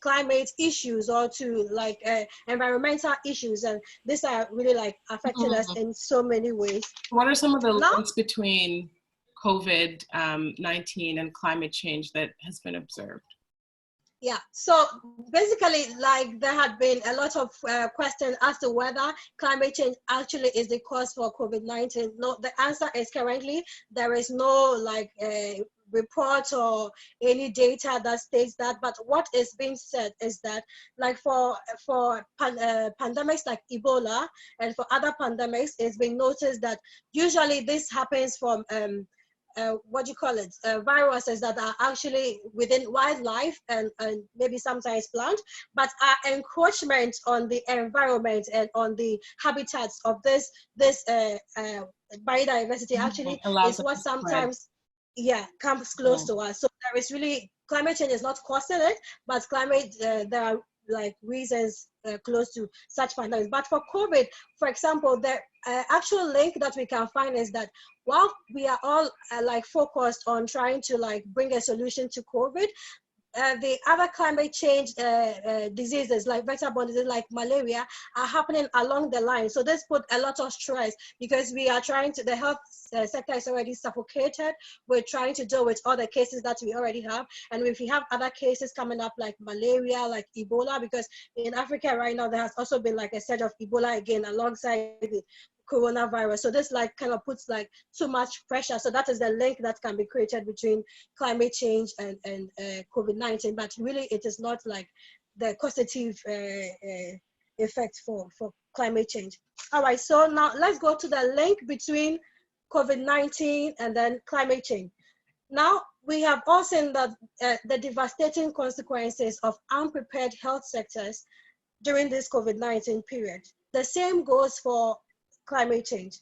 climate issues or to like environmental issues, and these are really like affecting us in so many ways. What are some of the links between COVID-19 and climate change that has been observed? Yeah, so basically, like there had been a lot of questions as to whether climate change actually is the cause for COVID-19. No, the answer is currently there is no like report or any data that states that. But what is being said is that like for pandemics like Ebola and for other pandemics, it's been noticed that usually this happens from viruses that are actually within wildlife and maybe sometimes plant, but our encroachment on the environment and on the habitats of this biodiversity actually is what sometimes comes close to us. So there is really, climate change is not causing it, but there are like reasons close to such pandemics. But for COVID, for example, the actual link that we can find is that while we are all like focused on trying to like bring a solution to COVID, the other climate change diseases like vector-borne diseases like malaria are happening along the line. So this put a lot of stress because we are trying to, the health sector is already suffocated. We're trying to deal with all the cases that we already have. And if we have other cases coming up like malaria, like Ebola, because in Africa right now, there has also been like a surge of Ebola again alongside the coronavirus. So this like kind of puts like too much pressure. So that is the link that can be created between climate change and COVID-19, but really it is not like the causative effect for climate change. All right, so now let's go to the link between COVID-19 and then climate change. Now we have all seen that the devastating consequences of unprepared health sectors during this COVID-19 period. The same goes for climate change.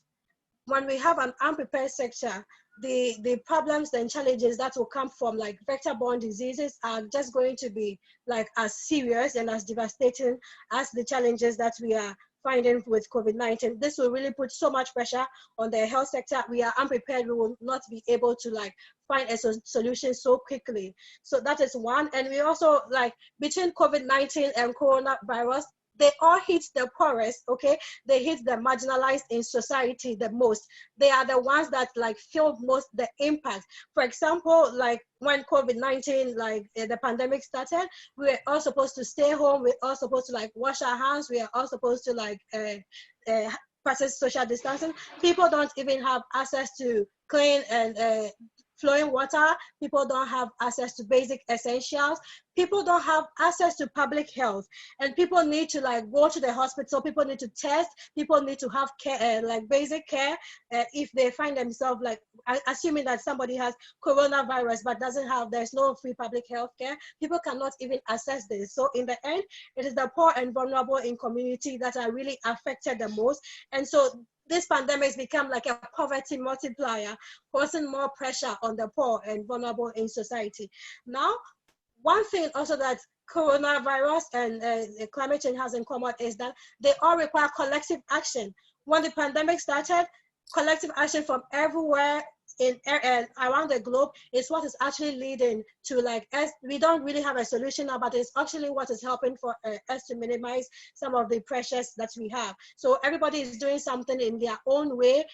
When we have an unprepared sector, the problems and challenges that will come from like vector-borne diseases are just going to be like as serious and as devastating as the challenges that we are finding with COVID-19. This will really put so much pressure on the health sector. We are unprepared. We will not be able to like find a solution so quickly. So that is one. And we also like between COVID-19 and coronavirus, they all hit the poorest, okay? They hit the marginalized in society the most. They are the ones that like feel most the impact. For example, like when COVID-19, like the pandemic started, we were all supposed to stay home. We're all supposed to like wash our hands. We are all supposed to like practice social distancing. People don't even have access to clean and flowing water. People don't have access to basic essentials. People don't have access to public health, and people need to like go to the hospital. People need to test. People need to have care, like basic care, if they find themselves like assuming that somebody has coronavirus but there's no free public health care. People cannot even access this. So in the end, it is the poor and vulnerable in community that are really affected the most. And so this pandemic has become like a poverty multiplier, causing more pressure on the poor and vulnerable in society. Now, one thing also that coronavirus and climate change has in common is that they all require collective action. When the pandemic started, collective action from everywhere around the globe is what is actually leading to like us. We don't really have a solution now, but it's actually what is helping for us to minimize some of the pressures that we have. So everybody is doing something in their own way,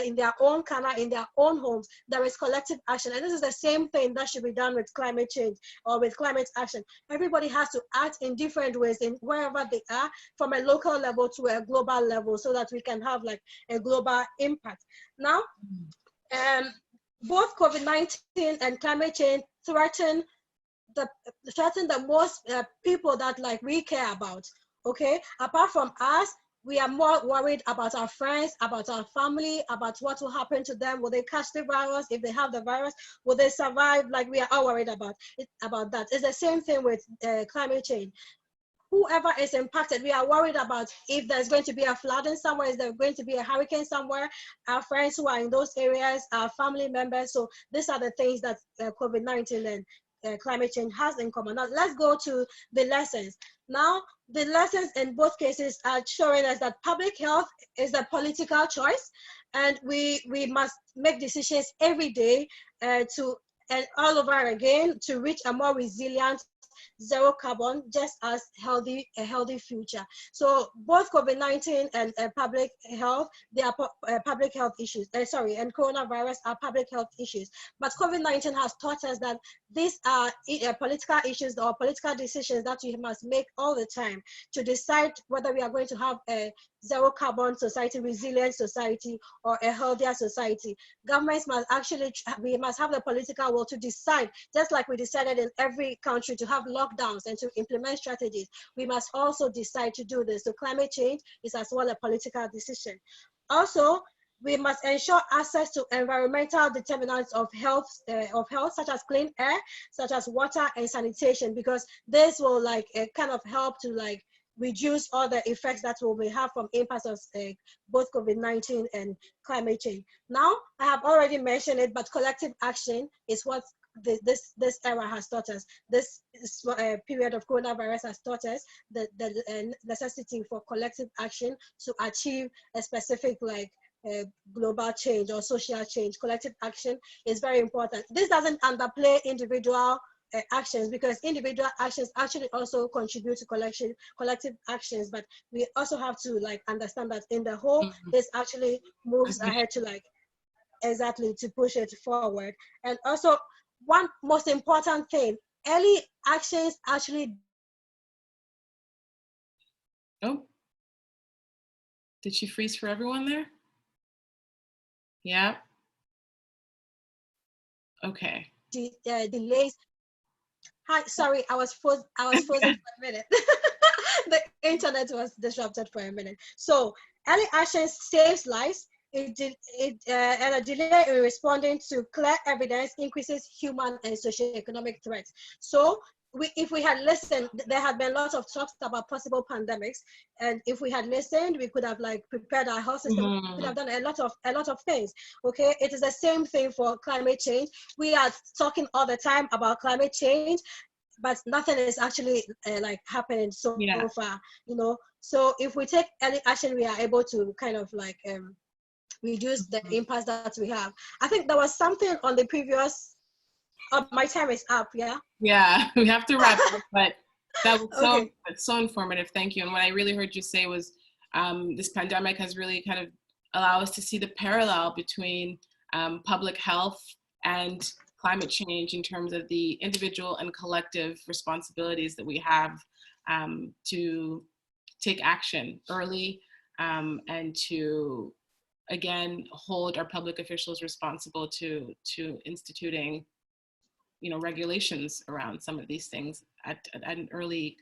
in their own corner, in their own homes. There is collective action, and this is the same thing that should be done with climate change or with climate action. Everybody has to act in different ways in wherever they are, from a local level to a global level, so that we can have like a global impact. Now, both COVID-19 and climate change threaten the most people that like we care about. Okay, apart from us, we are more worried about our friends, about our family, about what will happen to them. Will they catch the virus? If they have the virus, will they survive? Like, we are all worried about it, about that. It's the same thing with climate change. Whoever is impacted, we are worried about if there's going to be a flooding somewhere, is there going to be a hurricane somewhere, our friends who are in those areas, our family members. So these are the things that COVID-19 and climate change has in common. Now let's go to the lessons. Now, the lessons in both cases are showing us that public health is a political choice, and we must make decisions every day and all over again to reach a more resilient, zero carbon, just as a healthy future. So both COVID-19 and public health, they are public health issues. And coronavirus are public health issues. But COVID-19 has taught us that these are political issues or political decisions that we must make all the time to decide whether we are going to have a zero carbon society, resilient society, or a healthier society. Governments must actually, we must have the political will to decide, just like we decided in every country to have lockdowns and to implement strategies. We must also decide to do this. So climate change is as well a political decision. Also, we must ensure access to environmental determinants of health, such as clean air, such as water and sanitation, because this will like kind of help to like reduce all the effects that we will have from impacts of both COVID-19 and climate change. Now, I have already mentioned it, but collective action is what this era has taught us. This period of coronavirus has taught us the necessity for collective action to achieve a specific like global change or social change. Collective action is very important. This doesn't underplay individual actions, because individual actions actually also contribute to collective actions, but we also have to like understand that in the whole, this actually moves ahead to like exactly to push it forward. And also, one most important thing, early actions actually. Oh, did she freeze for everyone there? Yeah. Okay. Delays. Hi, sorry, I was frozen for a minute. The internet was disrupted for a minute. So early action saves lives. And a delay in responding to clear evidence increases human and socioeconomic threats. So if we had listened, there had been lots of talks about possible pandemics, and if we had listened, we could have like prepared our health system. We could have done a lot of things. Okay, it is the same thing for climate change. We are talking all the time about climate change, but nothing is actually like happening so far. You know, so if we take early action, we are able to kind of like reduce the impact that we have. I think there was something on the previous. Oh, my time is up. Yeah. Yeah, we have to wrap up, but that was Okay. so informative. Thank you. And what I really heard you say was this pandemic has really kind of allowed us to see the parallel between public health and climate change in terms of the individual and collective responsibilities that we have to take action early and to, again, hold our public officials responsible to instituting regulations around some of these things at an early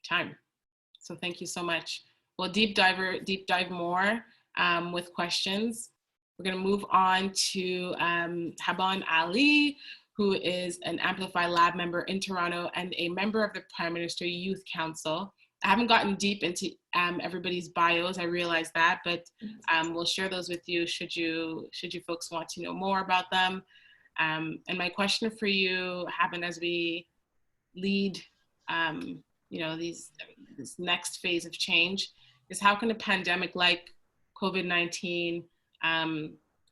time. So thank you so much. We'll deep dive more with questions. We're going to move on to Habon Ali, who is an Amplify LAB member in Toronto and a member of the Prime Minister Youth Council. I haven't gotten deep into everybody's bios, I realize that, but we'll share those with you should you folks want to know more about them. And my question for you, Habon, as we lead, this next phase of change, is how can a pandemic like COVID-19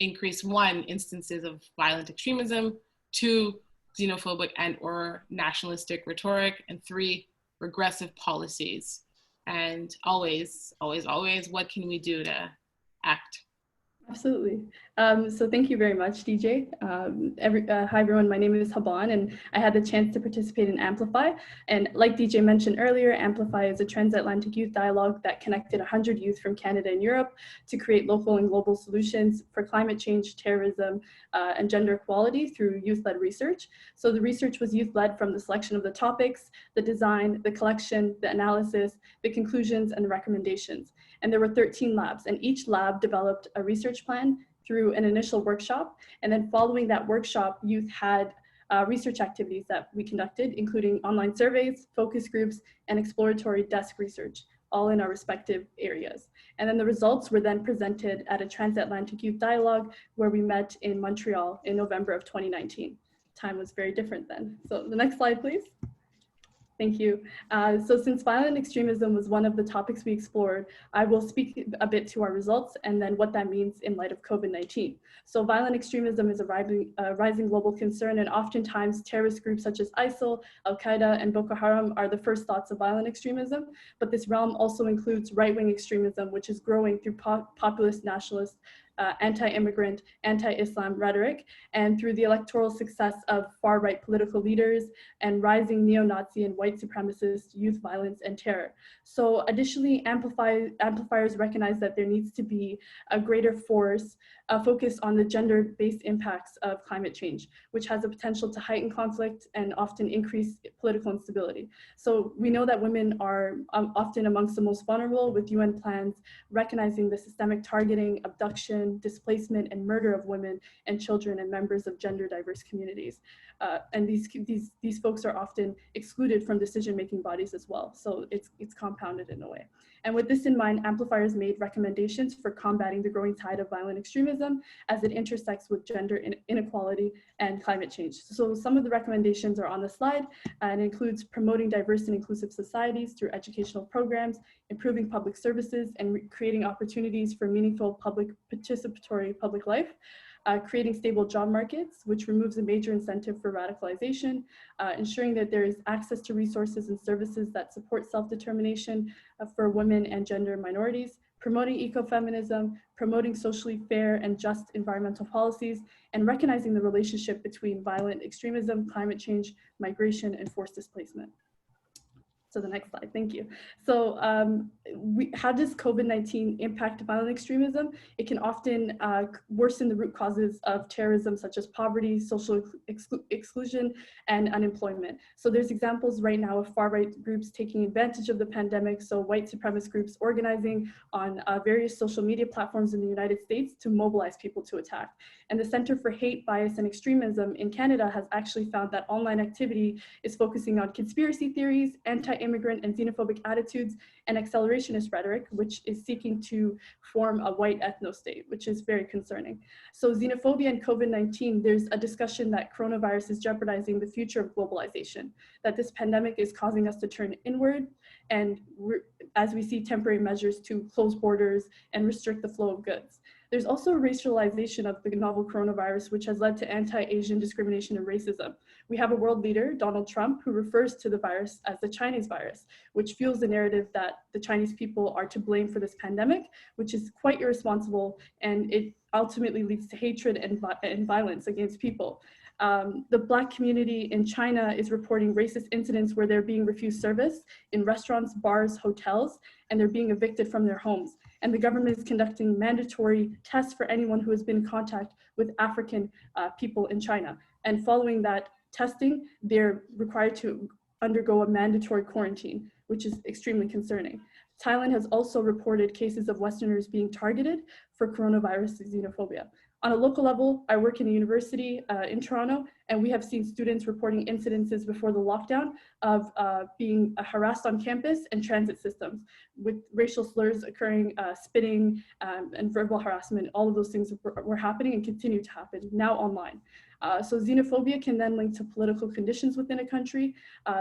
increase 1, instances of violent extremism, 2, xenophobic and/or nationalistic rhetoric, and 3, regressive policies. And always, what can we do to act? Absolutely. So thank you very much, DJ. Hi everyone, my name is Habon and I had the chance to participate in Amplify. And like DJ mentioned earlier, Amplify is a transatlantic youth dialogue that connected 100 youth from Canada and Europe to create local and global solutions for climate change, terrorism, and gender equality through youth-led research. So the research was youth-led from the selection of the topics, the design, the collection, the analysis, the conclusions, and the recommendations. And there were 13 labs, and each lab developed a research plan through an initial workshop. And then following that workshop, youth had research activities that we conducted, including online surveys, focus groups, and exploratory desk research, all in our respective areas. And then the results were then presented at a transatlantic youth dialogue where we met in Montreal in November of 2019. Time was very different then. So the next slide, please. Thank you. So since violent extremism was one of the topics we explored, I will speak a bit to our results and then what that means in light of COVID-19. So violent extremism is a rising global concern, and oftentimes terrorist groups such as ISIL, Al-Qaeda, and Boko Haram are the first thoughts of violent extremism, but this realm also includes right-wing extremism, which is growing through populist nationalist, anti-immigrant, anti-Islam rhetoric, and through the electoral success of far-right political leaders and rising neo-Nazi and white supremacist youth violence and terror. So additionally, amplifiers recognize that there needs to be a greater focus on the gender-based impacts of climate change, which has the potential to heighten conflict and often increase political instability. So we know that women are often amongst the most vulnerable, with UN plans recognizing the systemic targeting, abduction, displacement, and murder of women and children and members of gender diverse communities. And these folks are often excluded from decision-making bodies as well. So it's compounded in a way. And with this in mind, amplifiers made recommendations for combating the growing tide of violent extremism as it intersects with gender inequality and climate change. So some of the recommendations are on the slide, and includes promoting diverse and inclusive societies through educational programs, improving public services, and creating opportunities for meaningful participatory public life. Creating stable job markets, which removes a major incentive for radicalization, ensuring that there is access to resources and services that support self-determination for women and gender minorities, promoting ecofeminism, promoting socially fair and just environmental policies, and recognizing the relationship between violent extremism, climate change, migration, and forced displacement. So the next slide, thank you. So how does COVID-19 impact violent extremism? It can often worsen the root causes of terrorism, such as poverty, social exclusion, and unemployment. So there's examples right now of far-right groups taking advantage of the pandemic. So white supremacist groups organizing on various social media platforms in the United States to mobilize people to attack. And the Center for Hate, Bias, and Extremism in Canada has actually found that online activity is focusing on conspiracy theories, anti-immigrant and xenophobic attitudes, and accelerationist rhetoric, which is seeking to form a white ethno-state, which is very concerning. So xenophobia and COVID-19, there's a discussion that coronavirus is jeopardizing the future of globalization, that this pandemic is causing us to turn inward, and as we see temporary measures to close borders and restrict the flow of goods. There's also a racialization of the novel coronavirus, which has led to anti-Asian discrimination and racism. We have a world leader, Donald Trump, who refers to the virus as the Chinese virus, which fuels the narrative that the Chinese people are to blame for this pandemic, which is quite irresponsible, and it ultimately leads to hatred and violence against people. The Black community in China is reporting racist incidents where they're being refused service in restaurants, bars, hotels, and they're being evicted from their homes. And the government is conducting mandatory tests for anyone who has been in contact with African people in China. And following that testing, they're required to undergo a mandatory quarantine, which is extremely concerning. Thailand has also reported cases of Westerners being targeted for coronavirus xenophobia. On a local level, I work in a university in Toronto, and we have seen students reporting incidences before the lockdown of being harassed on campus and transit systems, with racial slurs occurring, spitting, and verbal harassment. All of those things were happening and continue to happen, now online. So xenophobia can then link to political conditions within a country.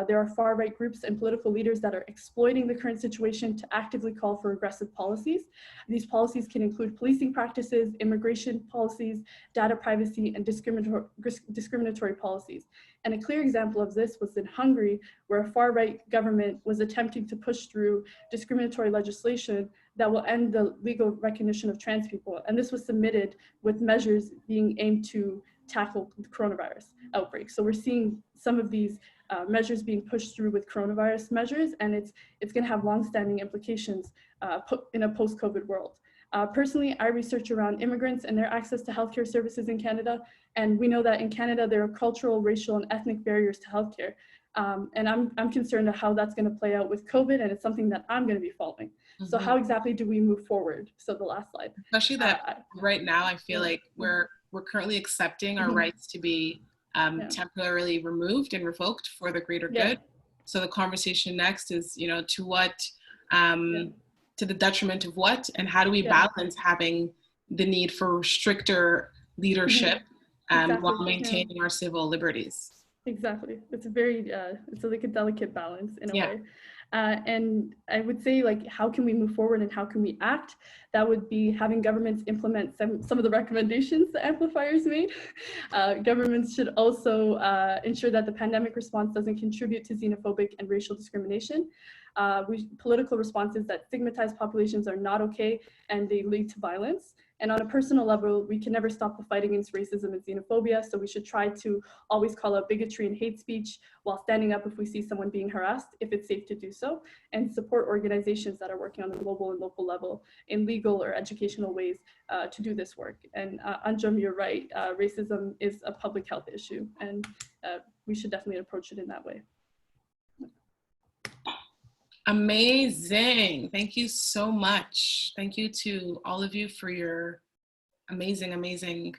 There are far-right groups and political leaders that are exploiting the current situation to actively call for aggressive policies. These policies can include policing practices, immigration policies, data privacy, and discriminatory policies. And a clear example of this was in Hungary, where a far-right government was attempting to push through discriminatory legislation that will end the legal recognition of trans people. And this was submitted with measures being aimed to tackle the coronavirus outbreak. So we're seeing some of these measures being pushed through with coronavirus measures, and it's going to have long-standing implications in a post-COVID world. Personally, I research around immigrants and their access to healthcare services in Canada, and we know that in Canada there are cultural, racial, and ethnic barriers to healthcare. And I'm concerned of how that's going to play out with COVID, and it's something that I'm going to be following. So how exactly do we move forward? So the last slide. Especially that right now, I feel like we're currently accepting our rights to be temporarily removed and revoked for the greater good. So the conversation next is, you know, to what, to the detriment of what, and how do we balance having the need for stricter leadership while maintaining our civil liberties? Exactly. It's a very, it's like a delicate balance in a way. And I would say, like, how can we move forward and how can we act? That would be having governments implement some of the recommendations the amplifiers made. Governments should also ensure that the pandemic response doesn't contribute to xenophobic and racial discrimination. Political responses that stigmatize populations are not okay, and they lead to violence. And on a personal level, we can never stop the fight against racism and xenophobia, so we should try to always call out bigotry and hate speech while standing up if we see someone being harassed, if it's safe to do so, and support organizations that are working on the global and local level in legal or educational ways to do this work. And Anjum, you're right, racism is a public health issue, and we should definitely approach it in that way. Amazing. Thank you so much. Thank you to all of you for your amazing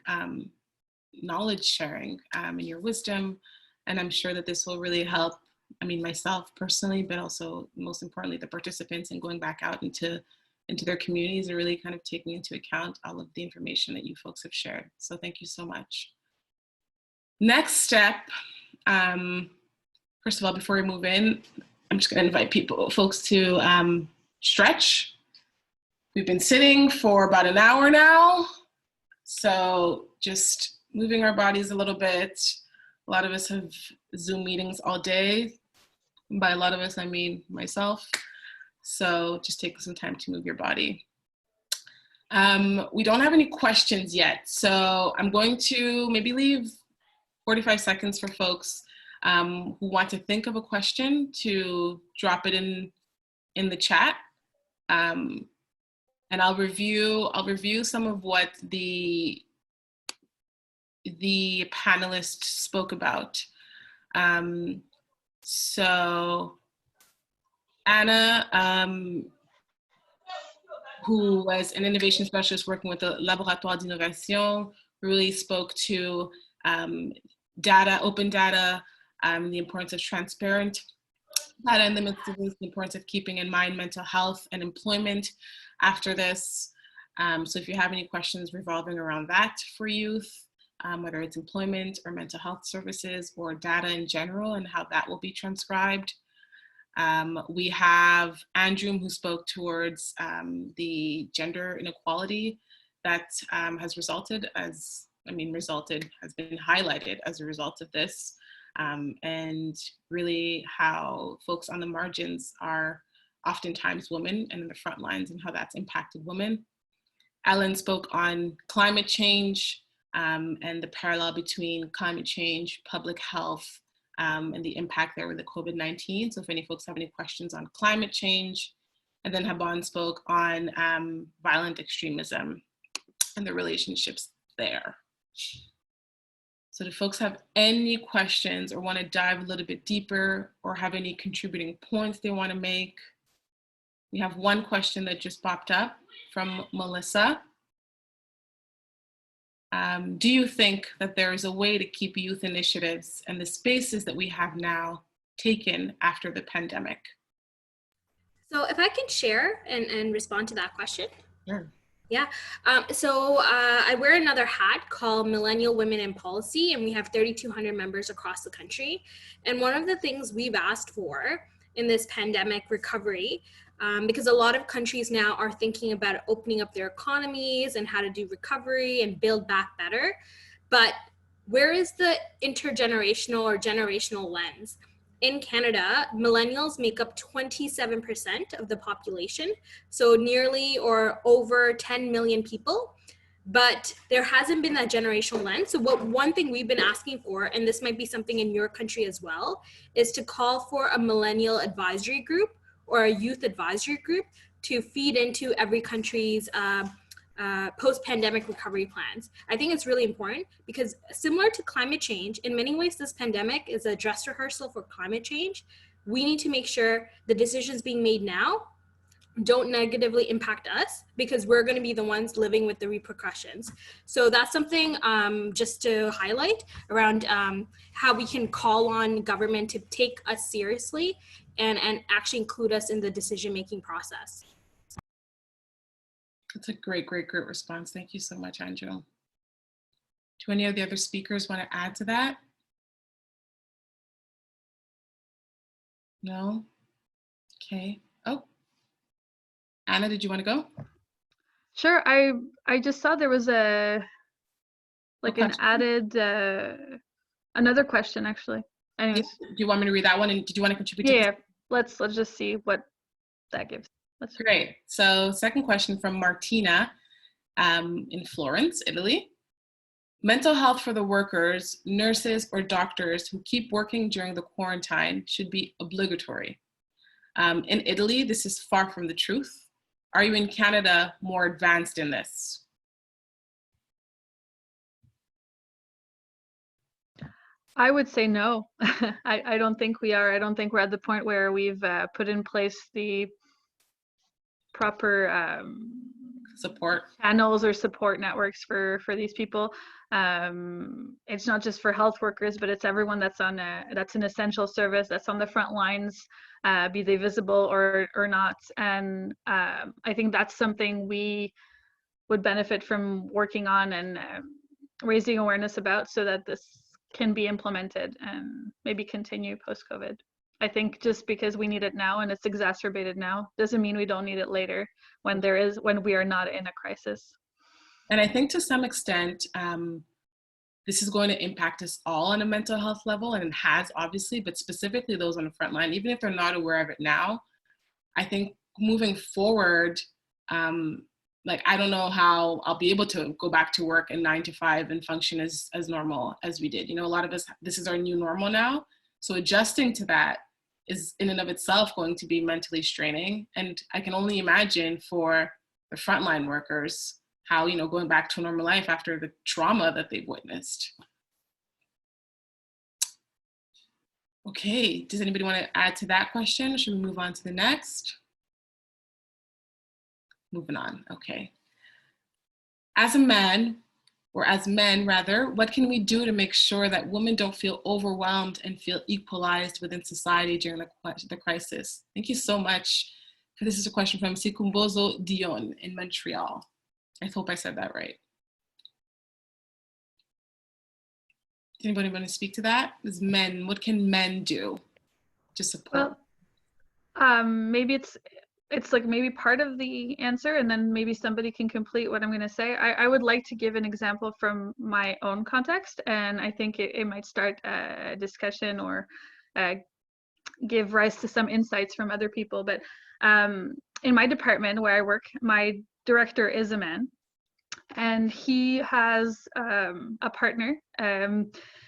knowledge sharing and your wisdom. And I'm sure that this will really help, I mean, myself personally, but also most importantly, the participants in going back out into their communities and really kind of taking into account all of the information that you folks have shared. So thank you so much. Next step, first of all, before we move in, I'm just going to invite folks to stretch. We've been sitting for about an hour now, so just moving our bodies a little bit. A lot of us have Zoom meetings all day. By a lot of us, I mean myself. So just take some time to move your body. We don't have any questions yet, so I'm going to maybe leave 45 seconds for folks who want to think of a question to drop it in the chat, and I'll review some of what the panelists spoke about. So Anna, who was an innovation specialist working with the Laboratoire d'Innovation, really spoke to data, open data, the importance of transparent data in the midst of this, the importance of keeping in mind mental health and employment after this. So if you have any questions revolving around that for youth, whether it's employment or mental health services or data in general and how that will be transcribed. We have Anjum, who spoke towards the gender inequality that has has been highlighted as a result of this. And really how folks on the margins are oftentimes women and in the front lines and how that's impacted women. Ellen spoke on climate change and the parallel between climate change, public health, and the impact there with the COVID-19. So if any folks have any questions on climate change. And then Habon spoke on violent extremism and the relationships there. So do folks have any questions or want to dive a little bit deeper or have any contributing points they want to make? We have one question that just popped up from Melissa. Do you think that there is a way to keep youth initiatives and the spaces that we have now taken after the pandemic? So if I can share and respond to that question. Sure. Yeah, so I wear another hat called Millennial Women in Policy, and we have 3,200 members across the country. And one of the things we've asked for in this pandemic recovery, because a lot of countries now are thinking about opening up their economies and how to do recovery and build back better, but where is the intergenerational or generational lens? In Canada, millennials make up 27% of the population, so nearly or over 10 million people, but there hasn't been that generational lens. So one thing we've been asking for, and this might be something in your country as well, is to call for a millennial advisory group or a youth advisory group to feed into every country's post-pandemic recovery plans. I think it's really important because similar to climate change, in many ways, this pandemic is a dress rehearsal for climate change. We need to make sure the decisions being made now don't negatively impact us because we're going to be the ones living with the repercussions. So that's something just to highlight around how we can call on government to take us seriously and actually include us in the decision-making process. That's a great response. Thank you so much, Anjum. Do any of the other speakers want to add to that? No? Okay. Oh, Anna, did you want to go? Sure. I just saw there was an added another question actually. Anyways. Do you want me to read that one? And did you want to contribute? Yeah. Let's just see what that gives. Great. So second question from Martina in Florence, Italy. Mental health for the workers, nurses, or doctors who keep working during the quarantine should be obligatory. In Italy, this is far from the truth. Are you in Canada more advanced in this? I would say no. I don't think we are. I don't think we're at the point where we've put in place the proper support channels or support networks for these people. It's not just for health workers, but it's everyone that's on that's an essential service, that's on the front lines, be they visible or not. And I think that's something we would benefit from working on and raising awareness about so that this can be implemented and maybe continue post-COVID. I think just because we need it now and it's exacerbated now doesn't mean we don't need it later when we are not in a crisis. And I think to some extent, this is going to impact us all on a mental health level, and it has obviously, but specifically those on the front line, even if they're not aware of it now. I think moving forward, like I don't know how I'll be able to go back to work in 9 to 5 and function as normal as we did. You know, a lot of us, this is our new normal now. So adjusting to that is in and of itself going to be mentally straining. And I can only imagine for the frontline workers, how, you know, going back to a normal life after the trauma that they've witnessed. Okay, does anybody want to add to that question? Should we move on to the next? Moving on, okay. As a man, or as men rather, what can we do to make sure that women don't feel overwhelmed and feel equalized within society during the crisis? Thank you so much. This is a question from Sikumbozo Dion in Montreal. I hope I said that right. Does anybody want to speak to that? As men, what can men do to support? Well, maybe it's like maybe part of the answer, and then maybe somebody can complete what I'm going to say. I would like to give an example from my own context, and I think it might start a discussion or give rise to some insights from other people. But in my department where I work, my director is a man, and he has a partner.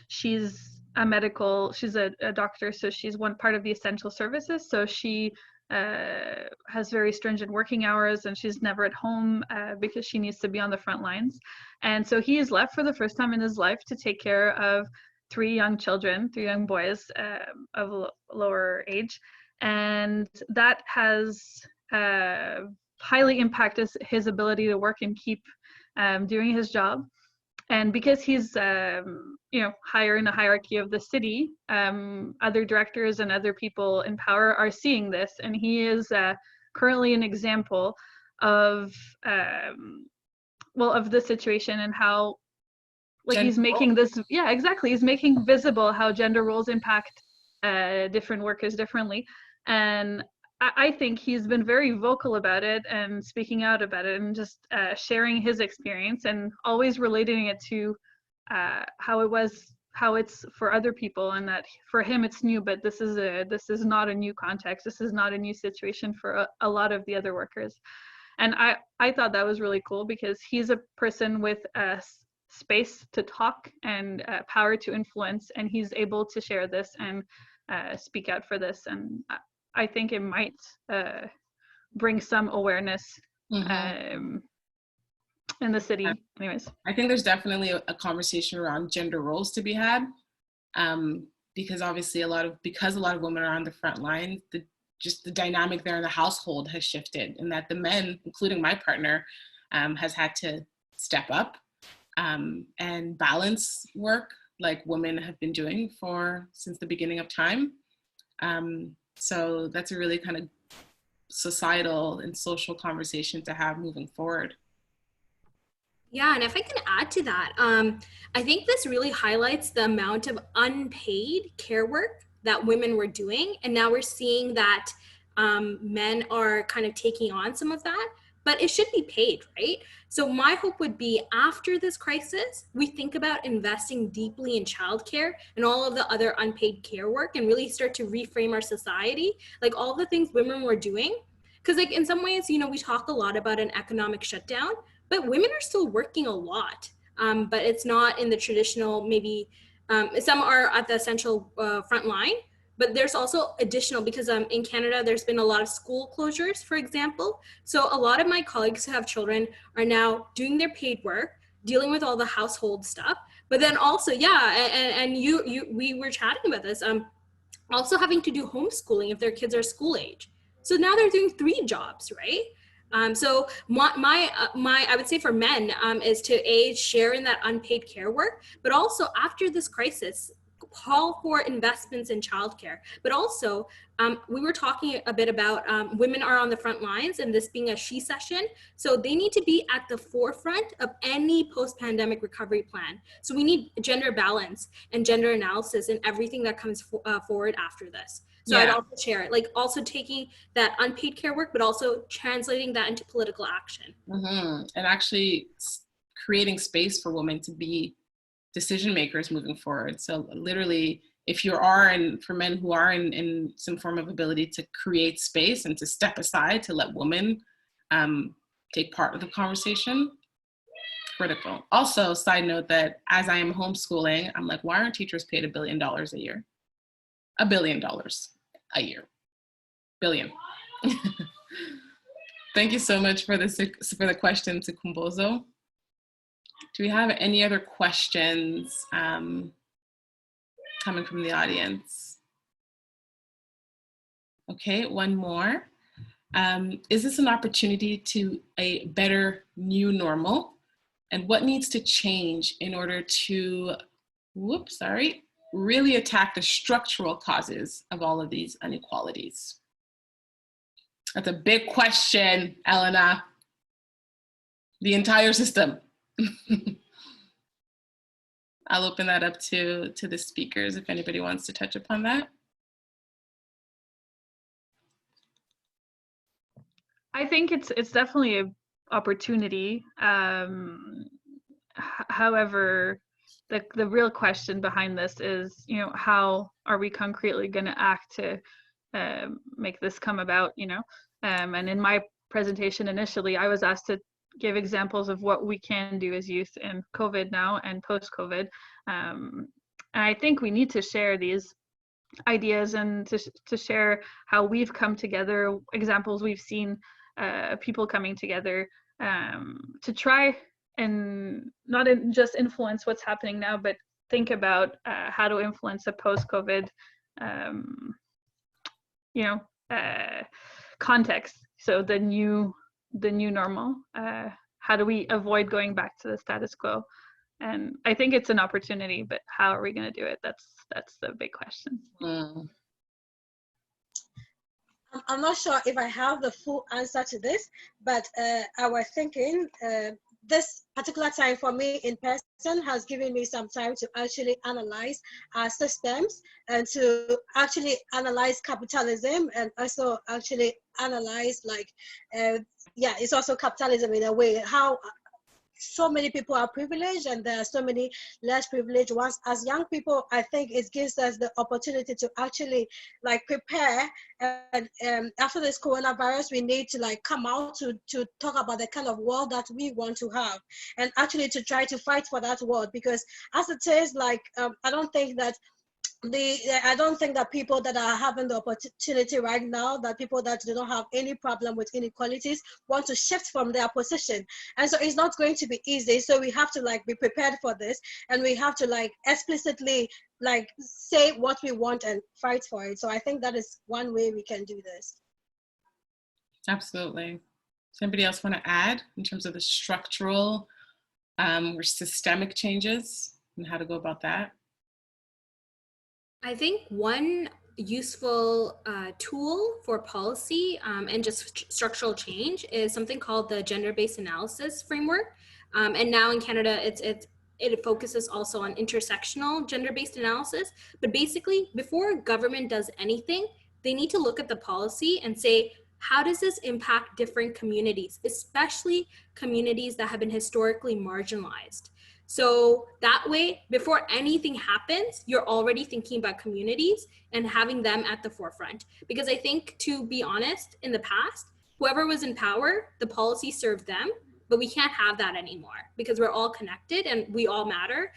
She's a doctor, so she's one part of the essential services. So she has very stringent working hours, and she's never at home because she needs to be on the front lines. And so he is left for the first time in his life to take care of 3 young children, 3 young boys of lower age. And that has highly impacted his ability to work and keep doing his job. And because he's higher in the hierarchy of the city, other directors and other people in power are seeing this, and he is currently an example of of the situation and how, like, Gender he's making this, yeah, exactly, he's making visible how gender roles impact different workers differently. And I think he's been very vocal about it and speaking out about it and just sharing his experience and always relating it to how it's for other people, and that for him it's new, but this is not a new context. This is not a new situation for a lot of the other workers. And I thought that was really cool, because he's a person with a space to talk and power to influence, and he's able to share this and speak out for this. And I think it might bring some awareness in the city. Anyways, I think there's definitely a conversation around gender roles to be had, because obviously a lot of women are on the front line, the dynamic there in the household has shifted, and that the men, including my partner, has had to step up and balance work like women have been doing since the beginning of time. So that's a really kind of societal and social conversation to have moving forward. Yeah, and if I can add to that, I think this really highlights the amount of unpaid care work that women were doing. And now we're seeing that men are kind of taking on some of that, but it should be paid, right? So my hope would be, after this crisis, we think about investing deeply in childcare and all of the other unpaid care work, and really start to reframe our society, like all the things women were doing. Because like in some ways, we talk a lot about an economic shutdown, but women are still working a lot, but it's not in the traditional, maybe some are at the essential front line, but there's also additional, because in Canada, there's been a lot of school closures, for example. So a lot of my colleagues who have children are now doing their paid work, dealing with all the household stuff, but then also, we were chatting about this, also having to do homeschooling if their kids are school age. So now they're doing 3 jobs, right? So I would say for men is to share in that unpaid care work, but also after this crisis, call for investments in childcare. But also, we were talking a bit about women are on the front lines, and this being a she session, so they need to be at the forefront of any post-pandemic recovery plan. So we need gender balance and gender analysis in everything that comes forward after this. So I'd also share it, like also taking that unpaid care work, but also translating that into political action. And actually creating space for women to be decision makers moving forward. So literally, if you are, and for men who are in some form of ability to create space and to step aside to let women take part of the conversation, critical. Also, side note that as I am homeschooling, I'm like, why aren't teachers paid $1 billion a year? $1 billion a year. Billion. Thank you so much for the question to Kumbozo. Do we have any other questions coming from the audience? Okay, one more. Is this an opportunity to a better new normal? And what needs to change in order to, really attack the structural causes of all of these inequalities? That's a big question, Elena. The entire system. I'll open that up to the speakers if anybody wants to touch upon that. I think it's definitely an opportunity. However, the real question behind this is, how are we concretely going to act to make this come about, and in my presentation initially, I was asked to give examples of what we can do as youth in COVID now and post-COVID. And I think we need to share these ideas and to share how we've come together, examples we've seen, people coming together to try and not just influence what's happening now, but think about how to influence a post-COVID, context. So the new normal. How do we avoid going back to the status quo? And I think it's an opportunity, but how are we going to do it? That's the big question. I'm not sure if I have the full answer to this, but I was thinking this particular time for me in person has given me some time to actually analyze our systems and to actually analyze capitalism, and also actually analyze like, yeah, it's also capitalism in a way, how so many people are privileged and there are so many less privileged ones. As young people, I think it gives us the opportunity to actually like prepare, and after this coronavirus, we need to like come out to talk about the kind of world that we want to have, and actually to try to fight for that world. Because as it is, like, I don't think that people that are having the opportunity right now, that people that do not have any problem with inequalities, want to shift from their position. And so it's not going to be easy. So we have to like be prepared for this, and we have to like explicitly like say what we want and fight for it. So I think that is one way we can do this. Absolutely. Does anybody else want to add in terms of the structural or systemic changes and how to go about that? I think one useful tool for policy and just structural change is something called the gender-based analysis framework. And now in Canada, it focuses also on intersectional gender-based analysis. But basically, before government does anything, they need to look at the policy and say, how does this impact different communities, especially communities that have been historically marginalized? So that way, before anything happens, you're already thinking about communities and having them at the forefront. Because I think, to be honest, in the past, whoever was in power, the policy served them, but we can't have that anymore because we're all connected and we all matter.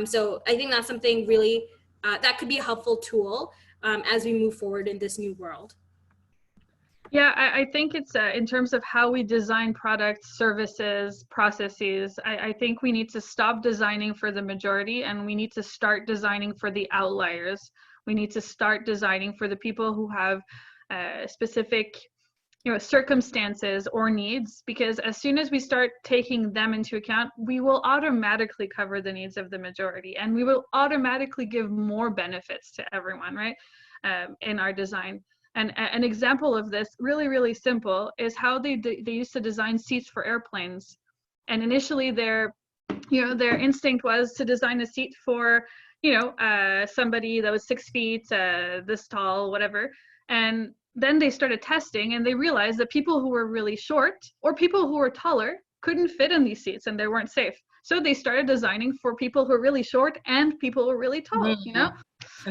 So I think that's something really, that could be a helpful tool as we move forward in this new world. Yeah, I think it's in terms of how we design products, services, processes, I think we need to stop designing for the majority and we need to start designing for the outliers. We need to start designing for the people who have specific circumstances or needs, because as soon as we start taking them into account, we will automatically cover the needs of the majority and we will automatically give more benefits to everyone, right, in our design. And an example of this, really, really simple, is how they used to design seats for airplanes. And initially their instinct was to design a seat for, somebody that was 6 feet, this tall, whatever. And then they started testing and they realized that people who were really short or people who were taller couldn't fit in these seats and they weren't safe. So they started designing for people who are really short and people who are really tall,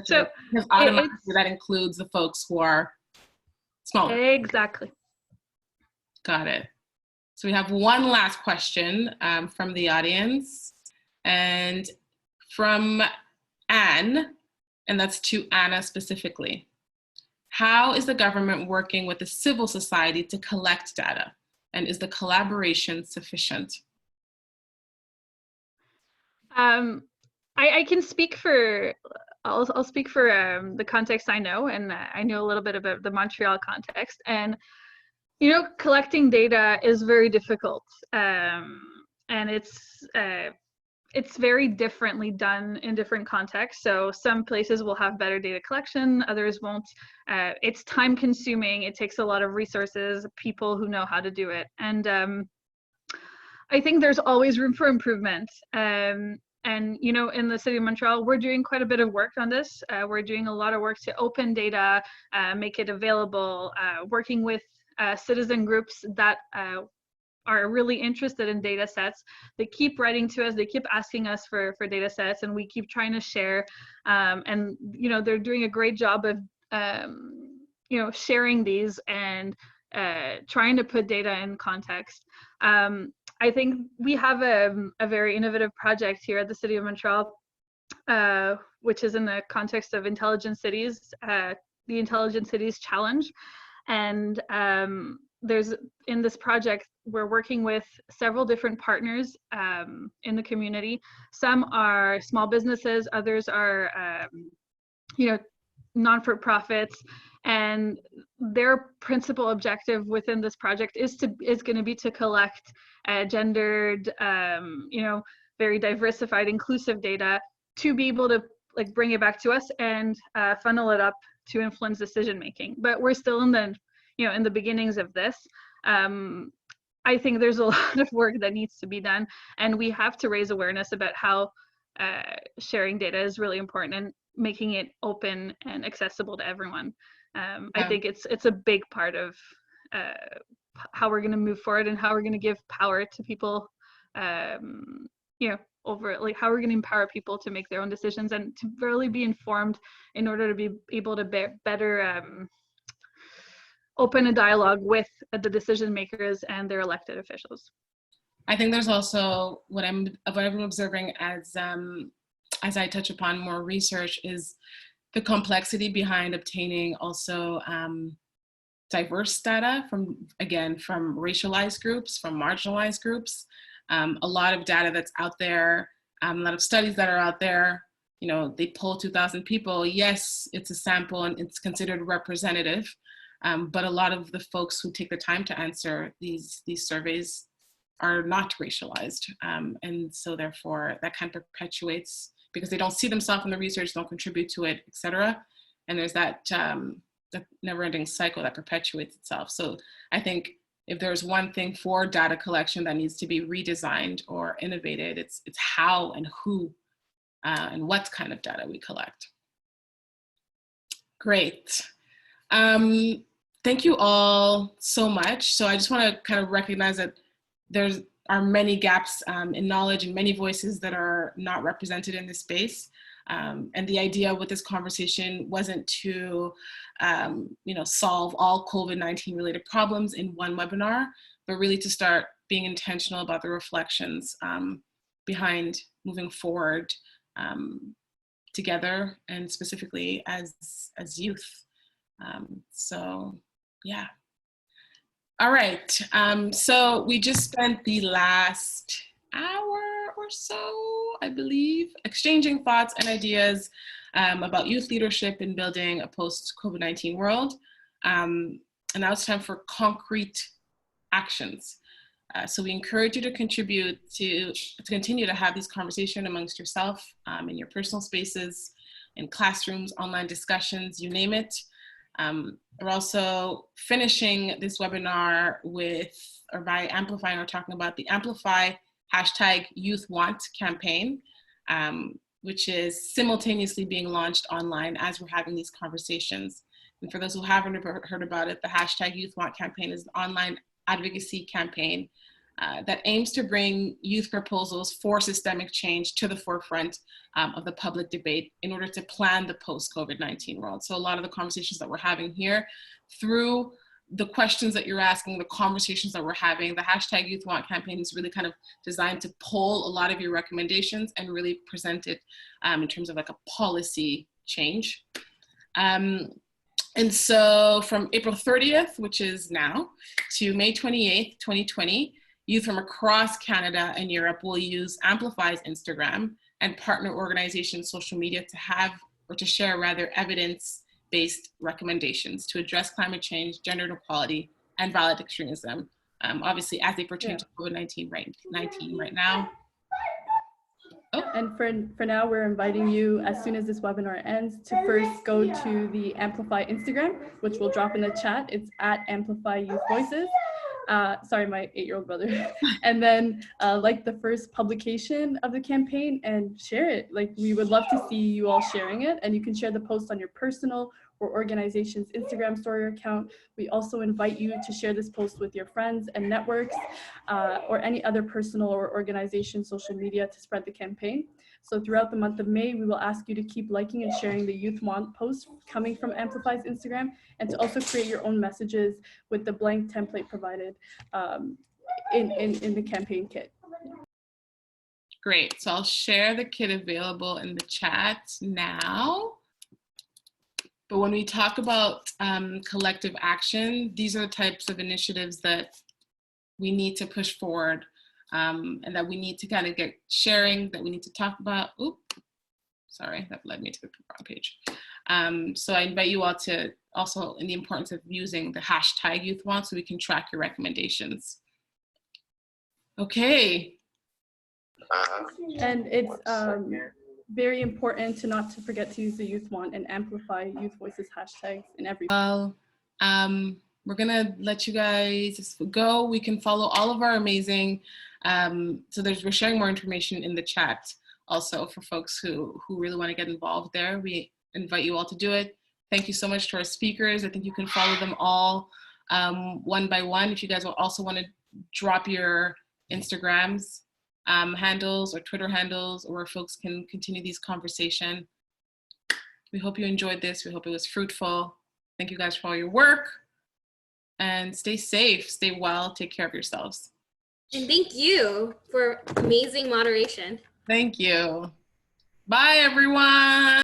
So because automatically that includes the folks who are smaller. Exactly. Got it. So we have one last question from the audience, and from Anne, and that's to Anna specifically. How is the government working with the civil society to collect data? And is the collaboration sufficient? I can speak for, I'll speak for the context I know, and I know a little bit about the Montreal context. And, collecting data is very difficult. And it's very differently done in different contexts. So some places will have better data collection, others won't. It's time consuming, it takes a lot of resources, people who know how to do it. And I think there's always room for improvement. And, in the City of Montreal, we're doing quite a bit of work on this. We're doing a lot of work to open data, make it available, working with citizen groups that are really interested in data sets. They keep writing to us, they keep asking us for data sets, and we keep trying to share. And, they're doing a great job of, sharing these and trying to put data in context. I think we have a very innovative project here at the City of Montreal, which is in the context of Intelligent Cities, the Intelligent Cities Challenge. And in this project, we're working with several different partners in the community. Some are small businesses, others are, non-for-profits, and their principal objective within this project is going to be to collect gendered, very diversified, inclusive data to be able to bring it back to us and funnel it up to influence decision making. But we're still in the beginnings of this. I think there's a lot of work that needs to be done, and we have to raise awareness about how sharing data is really important and making it open and accessible to everyone. I think it's a big part of how we're going to move forward and how we're going to give power to people, you know, over like how we're going to empower people to make their own decisions and to really be informed in order to be able to better open a dialogue with the decision makers and their elected officials. I think there's also what I'm observing as I touch upon more research is the complexity behind obtaining also diverse data from racialized groups, from marginalized groups. A lot of data that's out there, a lot of studies that are out there, you know, they poll 2,000 people. Yes, it's a sample and it's considered representative, but a lot of the folks who take the time to answer these surveys are not racialized. And so therefore that kind of perpetuates, because they don't see themselves in the research, don't contribute to it, et cetera. And there's that never-ending cycle that perpetuates itself. So I think if there's one thing for data collection that needs to be redesigned or innovated, it's how and who and what kind of data we collect. Great. Thank you all so much. So I just want to kind of recognize that there are many gaps in knowledge and many voices that are not represented in this space. And the idea with this conversation wasn't to you know, solve all COVID-19 related problems in one webinar, but really to start being intentional about the reflections behind moving forward together and specifically as youth. So yeah. All right, so we just spent the last hour or so, I believe, exchanging thoughts and ideas about youth leadership in building a post-COVID-19 world. And now it's time for concrete actions. So we encourage you to contribute to continue to have these conversations amongst yourself in your personal spaces, in classrooms, online discussions, you name it. We're also finishing this webinar by amplifying or talking about the Amplify #YouthWant campaign, which is simultaneously being launched online as we're having these conversations. And for those who haven't heard about it, the #YouthWant campaign is an online advocacy campaign that aims to bring youth proposals for systemic change to the forefront of the public debate in order to plan the post-COVID-19 world. So a lot of the conversations that we're having here, through the questions that you're asking, the conversations that we're having, the #YouthWant campaign is really kind of designed to pull a lot of your recommendations and really present it in terms of like a policy change. And so from April 30th, which is now, to May 28th, 2020, youth from across Canada and Europe will use Amplify's Instagram and partner organizations' social media to have, or to share rather, evidence-based recommendations to address climate change, gender inequality, and violent extremism, obviously as they pertain to COVID-19 right now. Oh. And for now, we're inviting you, as soon as this webinar ends, to first go to the Amplify Instagram, which we'll drop in the chat. It's @AmplifyYouthVoices. Sorry, my 8-year-old brother. And then like the first publication of the campaign and share it. Like, we would love to see you all sharing it, and you can share the post on your personal or organization's Instagram story account. We also invite you to share this post with your friends and networks or any other personal or organization social media to spread the campaign. So throughout the month of May, we will ask you to keep liking and sharing the Youth Want posts coming from Amplify's Instagram, and to also create your own messages with the blank template provided in the campaign kit. Great, so I'll share the kit available in the chat now. But when we talk about collective action, these are the types of initiatives that we need to push forward and that we need to kind of get sharing, that we need to talk about. Oop, sorry, that led me to the wrong page. So I invite you all to also, in the importance of using the #YouthWant so we can track your recommendations. Okay. And it's very important not to forget to use the Youth Want and Amplify Youth Voices hashtags in every. Well, we're gonna let you guys go. We can follow all of our amazing, we're sharing more information in the chat also for folks who really want to get involved there. We invite you all to do it. Thank you so much to our speakers. I think you can follow them all one by one. If you guys will also want to drop your Instagrams handles or Twitter handles, or where folks can continue these conversation. We hope you enjoyed this. We hope it was fruitful. Thank you guys for all your work, and stay safe, stay well, take care of yourselves. And thank you for amazing moderation. Thank you. Bye, everyone.